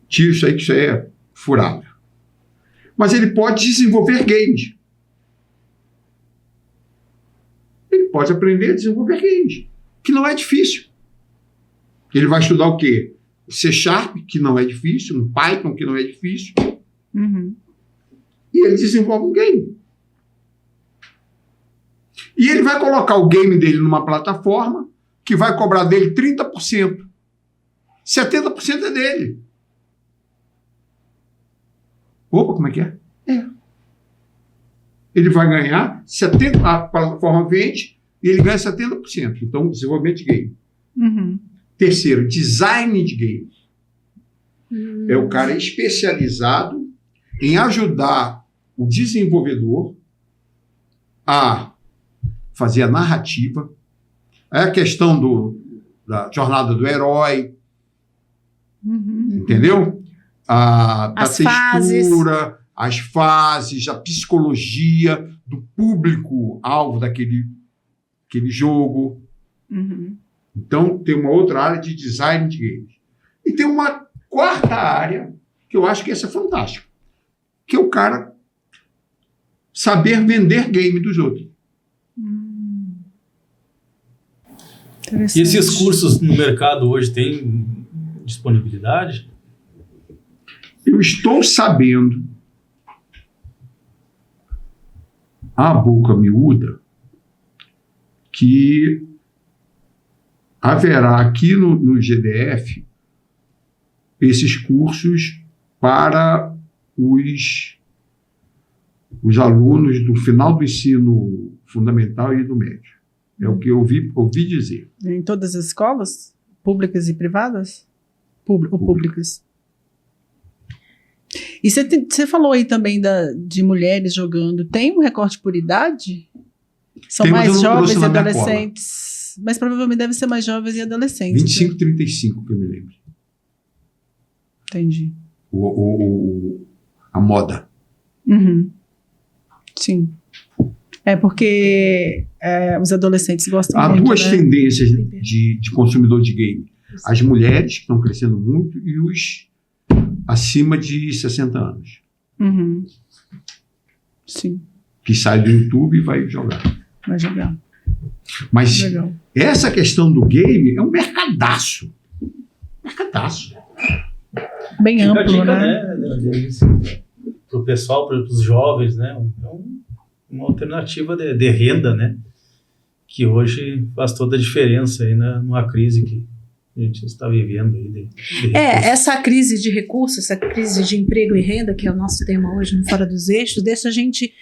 Tira isso aí, que isso aí é furado. Mas ele pode desenvolver games. Ele pode aprender a desenvolver games, que não é difícil. Ele vai estudar o quê? C#, que não é difícil, um Python, que não é difícil. E ele desenvolve um game. E ele vai colocar o game dele numa plataforma que vai cobrar dele 30%. 70% é dele. Opa, como é que é? Ele vai ganhar 70%, a plataforma vende e ele ganha 70%. Então, desenvolvimento de game. Uhum. Terceiro, design de game. É o cara especializado em ajudar o desenvolvedor a fazer a narrativa, é a questão da jornada do herói, entendeu? Da As textura, as fases, a psicologia do público-alvo daquele jogo. Uhum. Então, tem uma outra área de design de games. E tem uma quarta área, que eu acho que essa é fantástica, que é o cara saber vender game dos outros. E esses cursos no mercado hoje têm disponibilidade? Eu estou sabendo, a boca miúda, que haverá aqui no GDF esses cursos para os alunos do final do ensino fundamental e do médio. É o que eu ouvi dizer. Em todas as escolas? Públicas e privadas? Públicas. E você falou aí também de mulheres jogando. Tem um recorte por idade? São mais jovens e adolescentes? Mas provavelmente deve ser mais jovens e adolescentes. 25, né? 35, que eu me lembro. Entendi. A moda. Uhum. Sim. É porque os adolescentes gostam muito. Há duas né? tendências de consumidor de game. As mulheres, que estão crescendo muito, e os acima de 60 anos. Uhum. Sim. Que sai do YouTube e vai jogar. Vai jogar. Mas legal. Essa questão do game é um mercadaço. Mercadaço. Bem Fica amplo, a dica, né? Para o pessoal, para os jovens, né? Uma alternativa de renda, né? Que hoje faz toda a diferença aí numa crise que a gente está vivendo aí de essa crise de recursos, essa crise de emprego e renda, que é o nosso tema hoje no Fora dos Eixos, deixa a gente...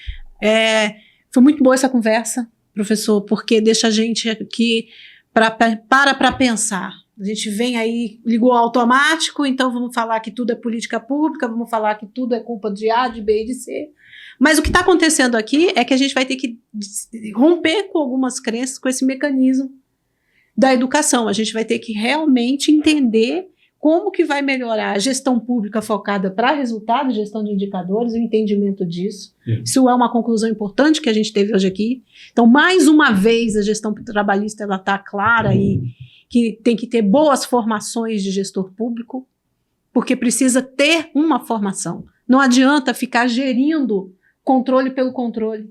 foi muito boa essa conversa, professor, porque deixa a gente aqui para pensar. A gente vem aí, ligou o automático, então vamos falar que tudo é política pública, vamos falar que tudo é culpa de A, de B e de C. Mas o que está acontecendo aqui é que a gente vai ter que romper com algumas crenças, com esse mecanismo da educação. A gente vai ter que realmente entender como que vai melhorar a gestão pública focada para resultado, gestão de indicadores, o entendimento disso. Isso é uma conclusão importante que a gente teve hoje aqui. Então, mais uma vez, a gestão trabalhista está clara e que tem que ter boas formações de gestor público, porque precisa ter uma formação. Não adianta ficar gerindo controle pelo controle.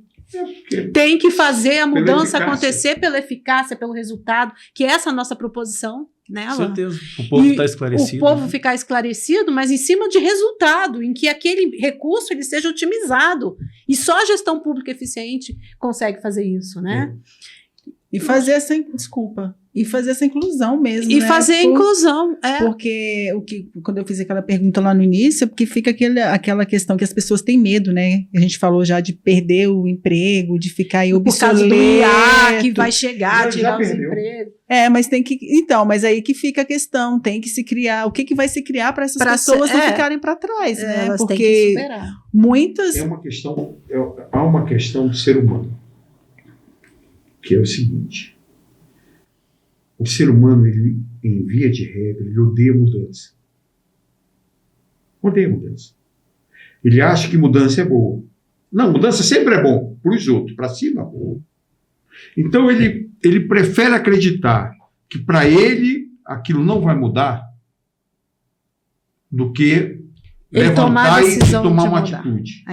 Tem que fazer a mudança acontecer pela eficácia, pelo resultado, que é essa a nossa proposição. Né, com certeza. O povo está esclarecido. O povo ficar esclarecido, mas em cima de resultado, em que aquele recurso ele seja otimizado. E só a gestão pública eficiente consegue fazer isso, né? E fazer essa inclusão mesmo. E fazer a inclusão, Porque quando eu fiz aquela pergunta lá no início, porque fica aquela questão que as pessoas têm medo, né? A gente falou já de perder o emprego, de ficar aí obsoleto. Por causa do IA que vai chegar, tirar os empregos. Mas tem que... Então, mas aí que fica a questão, tem que se criar... O que vai se criar para essas pessoas não ficarem para trás, né? Elas porque têm que superar. Muitas... Há uma questão do ser humano, que é o seguinte: o ser humano, ele, em via de regra, ele odeia mudança. Odeia mudança. Ele acha que mudança é boa. Não, mudança sempre é bom. Para os outros, para si não é bom. Então ele prefere acreditar que para ele aquilo não vai mudar do que levantar e tomar uma atitude.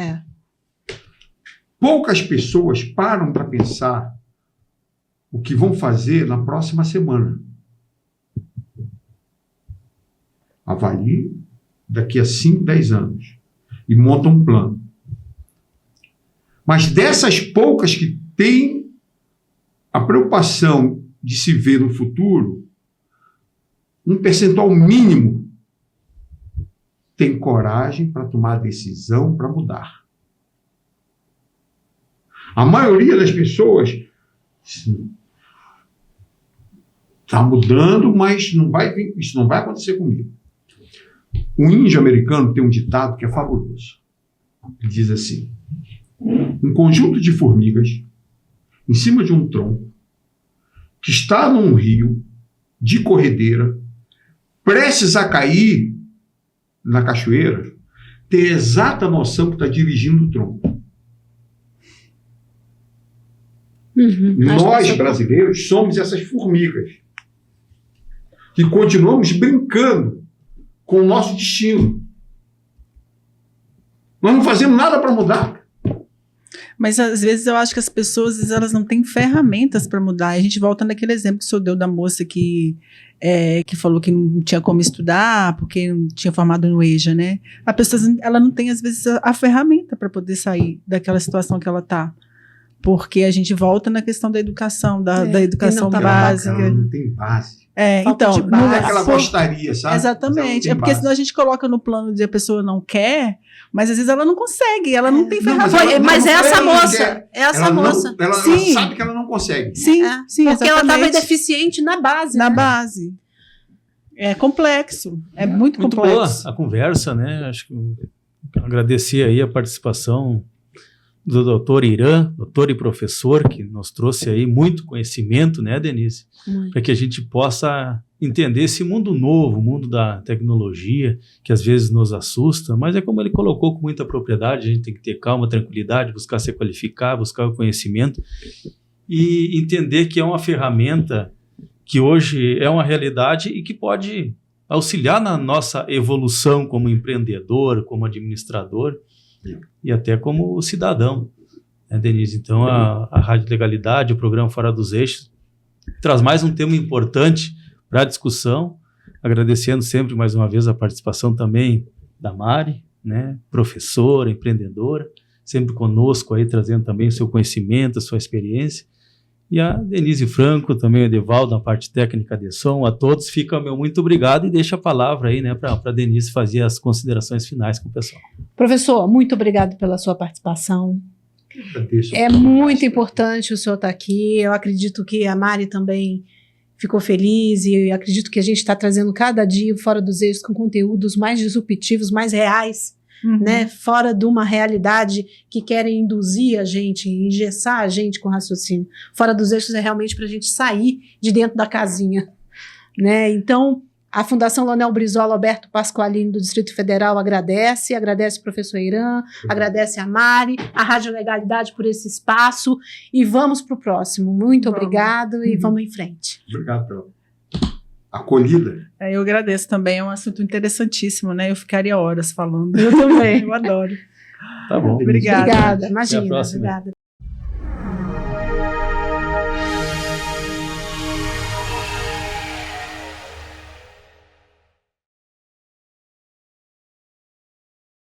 Poucas pessoas param para pensar o que vão fazer na próxima semana. Avalie daqui a 5, 10 anos e monta um plano. Mas dessas poucas que têm a preocupação de se ver no futuro, um percentual mínimo tem coragem para tomar decisão para mudar. A maioria das pessoas está mudando, mas isso não vai acontecer comigo. O índio americano tem um ditado que é fabuloso. Ele diz assim: um conjunto de formigas em cima de um tronco que está num rio de corredeira, prestes a cair na cachoeira, tem a exata noção que está dirigindo o tronco. Nós, brasileiros, somos essas formigas que continuamos brincando com o nosso destino. Nós não fazemos nada para mudar. Mas às vezes eu acho que as pessoas elas não têm ferramentas para mudar. A gente volta naquele exemplo que o senhor deu da moça que falou que não tinha como estudar porque não tinha formado no EJA, né? A pessoa ela não tem às vezes a ferramenta para poder sair daquela situação que ela está. Porque a gente volta na questão da educação, da educação básica. Ela não tem base. Então, não é que ela gostaria, sabe? Exatamente. É porque senão a gente coloca no plano de a pessoa não quer, mas às vezes ela não consegue, ela não tem ferramenta. Mas é essa moça. É essa moça. Ela sabe que ela não consegue. Sim, porque ela estava deficiente na base. Na base. É complexo. É muito complexo. Boa a conversa, né? Acho que agradecer aí a participação do doutor Irã, doutor e professor, que nos trouxe aí muito conhecimento, né, Denise? Para que a gente possa entender esse mundo novo, o mundo da tecnologia, que às vezes nos assusta, mas é como ele colocou com muita propriedade, a gente tem que ter calma, tranquilidade, buscar se qualificar, buscar o conhecimento e entender que é uma ferramenta que hoje é uma realidade e que pode auxiliar na nossa evolução como empreendedor, como administrador, e até como cidadão, né, Denise? Então, a Rádio Legalidade, o programa Fora dos Eixos, traz mais um tema importante para a discussão, agradecendo sempre mais uma vez a participação também da Mari, né, professora, empreendedora, sempre conosco aí, trazendo também o seu conhecimento, a sua experiência, e a Denise Franco, também o Edevaldo, na parte técnica de som. A todos fica o meu muito obrigado e deixo a palavra aí, né, para a Denise fazer as considerações finais com o pessoal. Professor, muito obrigado pela sua participação. É muito importante o senhor estar aqui. Eu acredito que a Mari também ficou feliz e eu acredito que a gente está trazendo cada dia Fora dos Eixos com conteúdos mais disruptivos, mais reais, né? Fora de uma realidade que querem induzir a gente, engessar a gente com raciocínio. Fora dos Eixos é realmente para a gente sair de dentro da casinha, né? Então, a Fundação Leonel Brizola Alberto Pasqualini do Distrito Federal agradece o professor Irã, agradece a Mari, a Rádio Legalidade por esse espaço e vamos para o próximo. Muito obrigado e vamos em frente. Obrigado pela acolhida. Eu agradeço também, é um assunto interessantíssimo, né? Eu ficaria horas falando. Eu também. Eu adoro. Tá bom. Obrigada. Obrigada, imagina. Até a próxima. Obrigada.